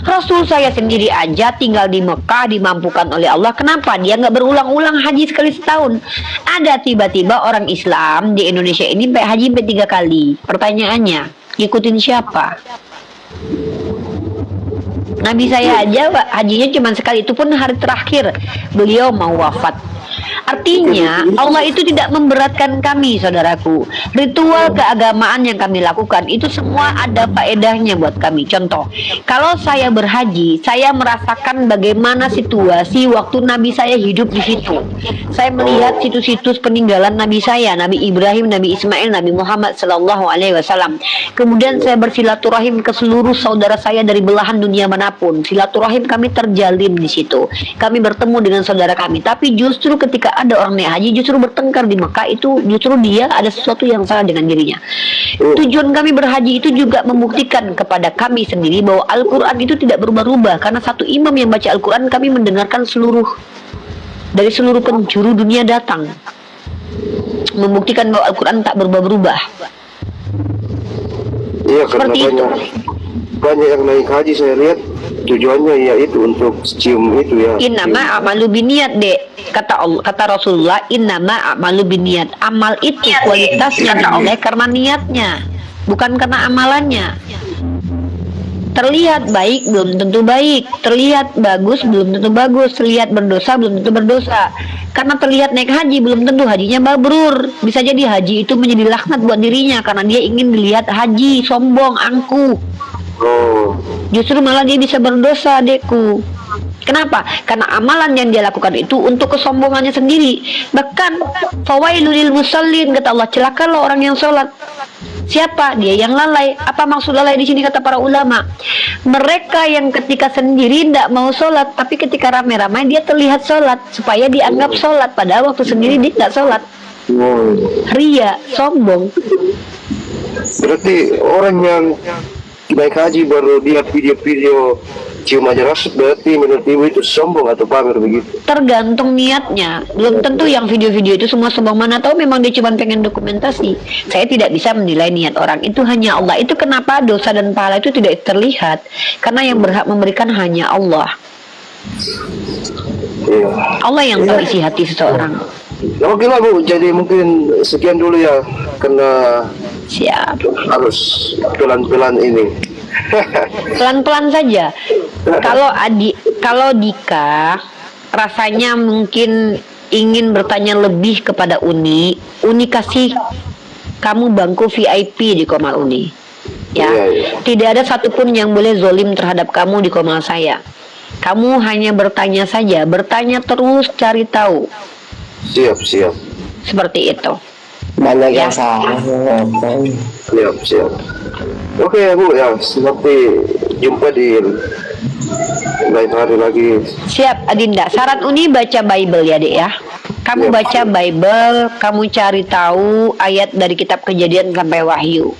Rasul saya sendiri aja tinggal di Mekah dimampukan oleh Allah. Kenapa dia nggak berulang-ulang haji sekali setahun? Ada tiba-tiba orang Islam di Indonesia ini haji 3 kali. Pertanyaannya, ikutin siapa? Nabi saya aja hajinya cuma sekali, itu pun hari terakhir beliau mau wafat. Artinya Allah itu tidak memberatkan kami, saudaraku. Ritual keagamaan yang kami lakukan itu semua ada faedahnya buat kami. Contoh, kalau saya berhaji, saya merasakan bagaimana situasi waktu Nabi saya hidup di situ. Saya melihat situs-situs peninggalan Nabi saya, Nabi Ibrahim, Nabi Ismail, Nabi Muhammad Sallallahu Alaihi Wasallam. Kemudian saya bersilaturahim ke seluruh saudara saya dari belahan dunia manapun. Silaturahim kami terjalin di situ. Kami bertemu dengan saudara kami. Tapi justru ketika ada orang naik haji justru bertengkar di Mekah, itu justru dia ada sesuatu yang salah dengan dirinya. Tujuan kami berhaji itu juga membuktikan kepada kami sendiri bahwa Al-Quran itu tidak berubah-ubah, karena satu imam yang baca Al-Quran kami mendengarkan dari seluruh penjuru dunia datang, membuktikan bahwa Al-Quran tak berubah-ubah. Iya, karena Seperti itu. banyak yang naik haji saya lihat tujuannya yaitu untuk cium itu ya. Innama amalu biniat, dek. Kata Rasulullah, innama amalu biniat. Amal itu kualitasnya oleh karena niatnya, bukan karena amalannya. Terlihat baik belum tentu baik, terlihat bagus belum tentu bagus, terlihat berdosa belum tentu berdosa. Karena terlihat naik haji belum tentu hajinya mabrur. Bisa jadi haji itu menjadi laknat buat dirinya karena dia ingin dilihat haji, sombong, angkuh. Justru malah dia bisa berdosa, adekku. Kenapa? Karena amalan yang dia lakukan itu untuk kesombongannya sendiri. Bahkan fawailul lil musallin, kata Allah, celakalah orang yang sholat. Siapa? Dia yang lalai. Apa maksud lalai di sini kata para ulama? Mereka yang ketika sendiri tidak mau sholat, tapi ketika ramai-ramai dia terlihat sholat supaya dianggap sholat, padahal waktu sendiri dia tidak sholat. Ria, sombong. Berarti orang yang naik haji baru lihat video-video cium aja Rasul, berarti menurut ibu itu sombong atau pamer begitu? Tergantung niatnya. Belum tentu yang video-video itu semua sombong, mana tahu memang dia cuma pengen dokumentasi. Saya tidak bisa menilai niat orang, itu hanya Allah. Itu kenapa dosa dan pahala itu tidak terlihat, karena yang berhak memberikan hanya Allah. Iya. Allah yang tahu isi hati seseorang. Ya, oke lah Bu, jadi mungkin sekian dulu ya, karena Siap. harus pelan-pelan ini. Pelan-pelan saja. Kalau Dika rasanya mungkin ingin bertanya lebih kepada Uni kasih kamu bangku VIP di Komal Uni. Ya, Iya. tidak ada satupun yang boleh zolim terhadap kamu di Komal saya. Kamu hanya bertanya saja, bertanya terus, cari tahu. Siap. Seperti itu. Banyak Ya. yang salah. Siap. Oke ya Bu, ya, nanti jumpa di lain hari lagi. Siap, Adinda. Saran Uni baca Bible ya, Dek ya. Kamu Siap, baca siap. Bible, kamu cari tahu ayat dari kitab Kejadian sampai Wahyu.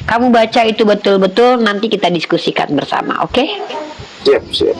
Kamu baca itu betul-betul, nanti kita diskusikan bersama, oke? Siap, siap.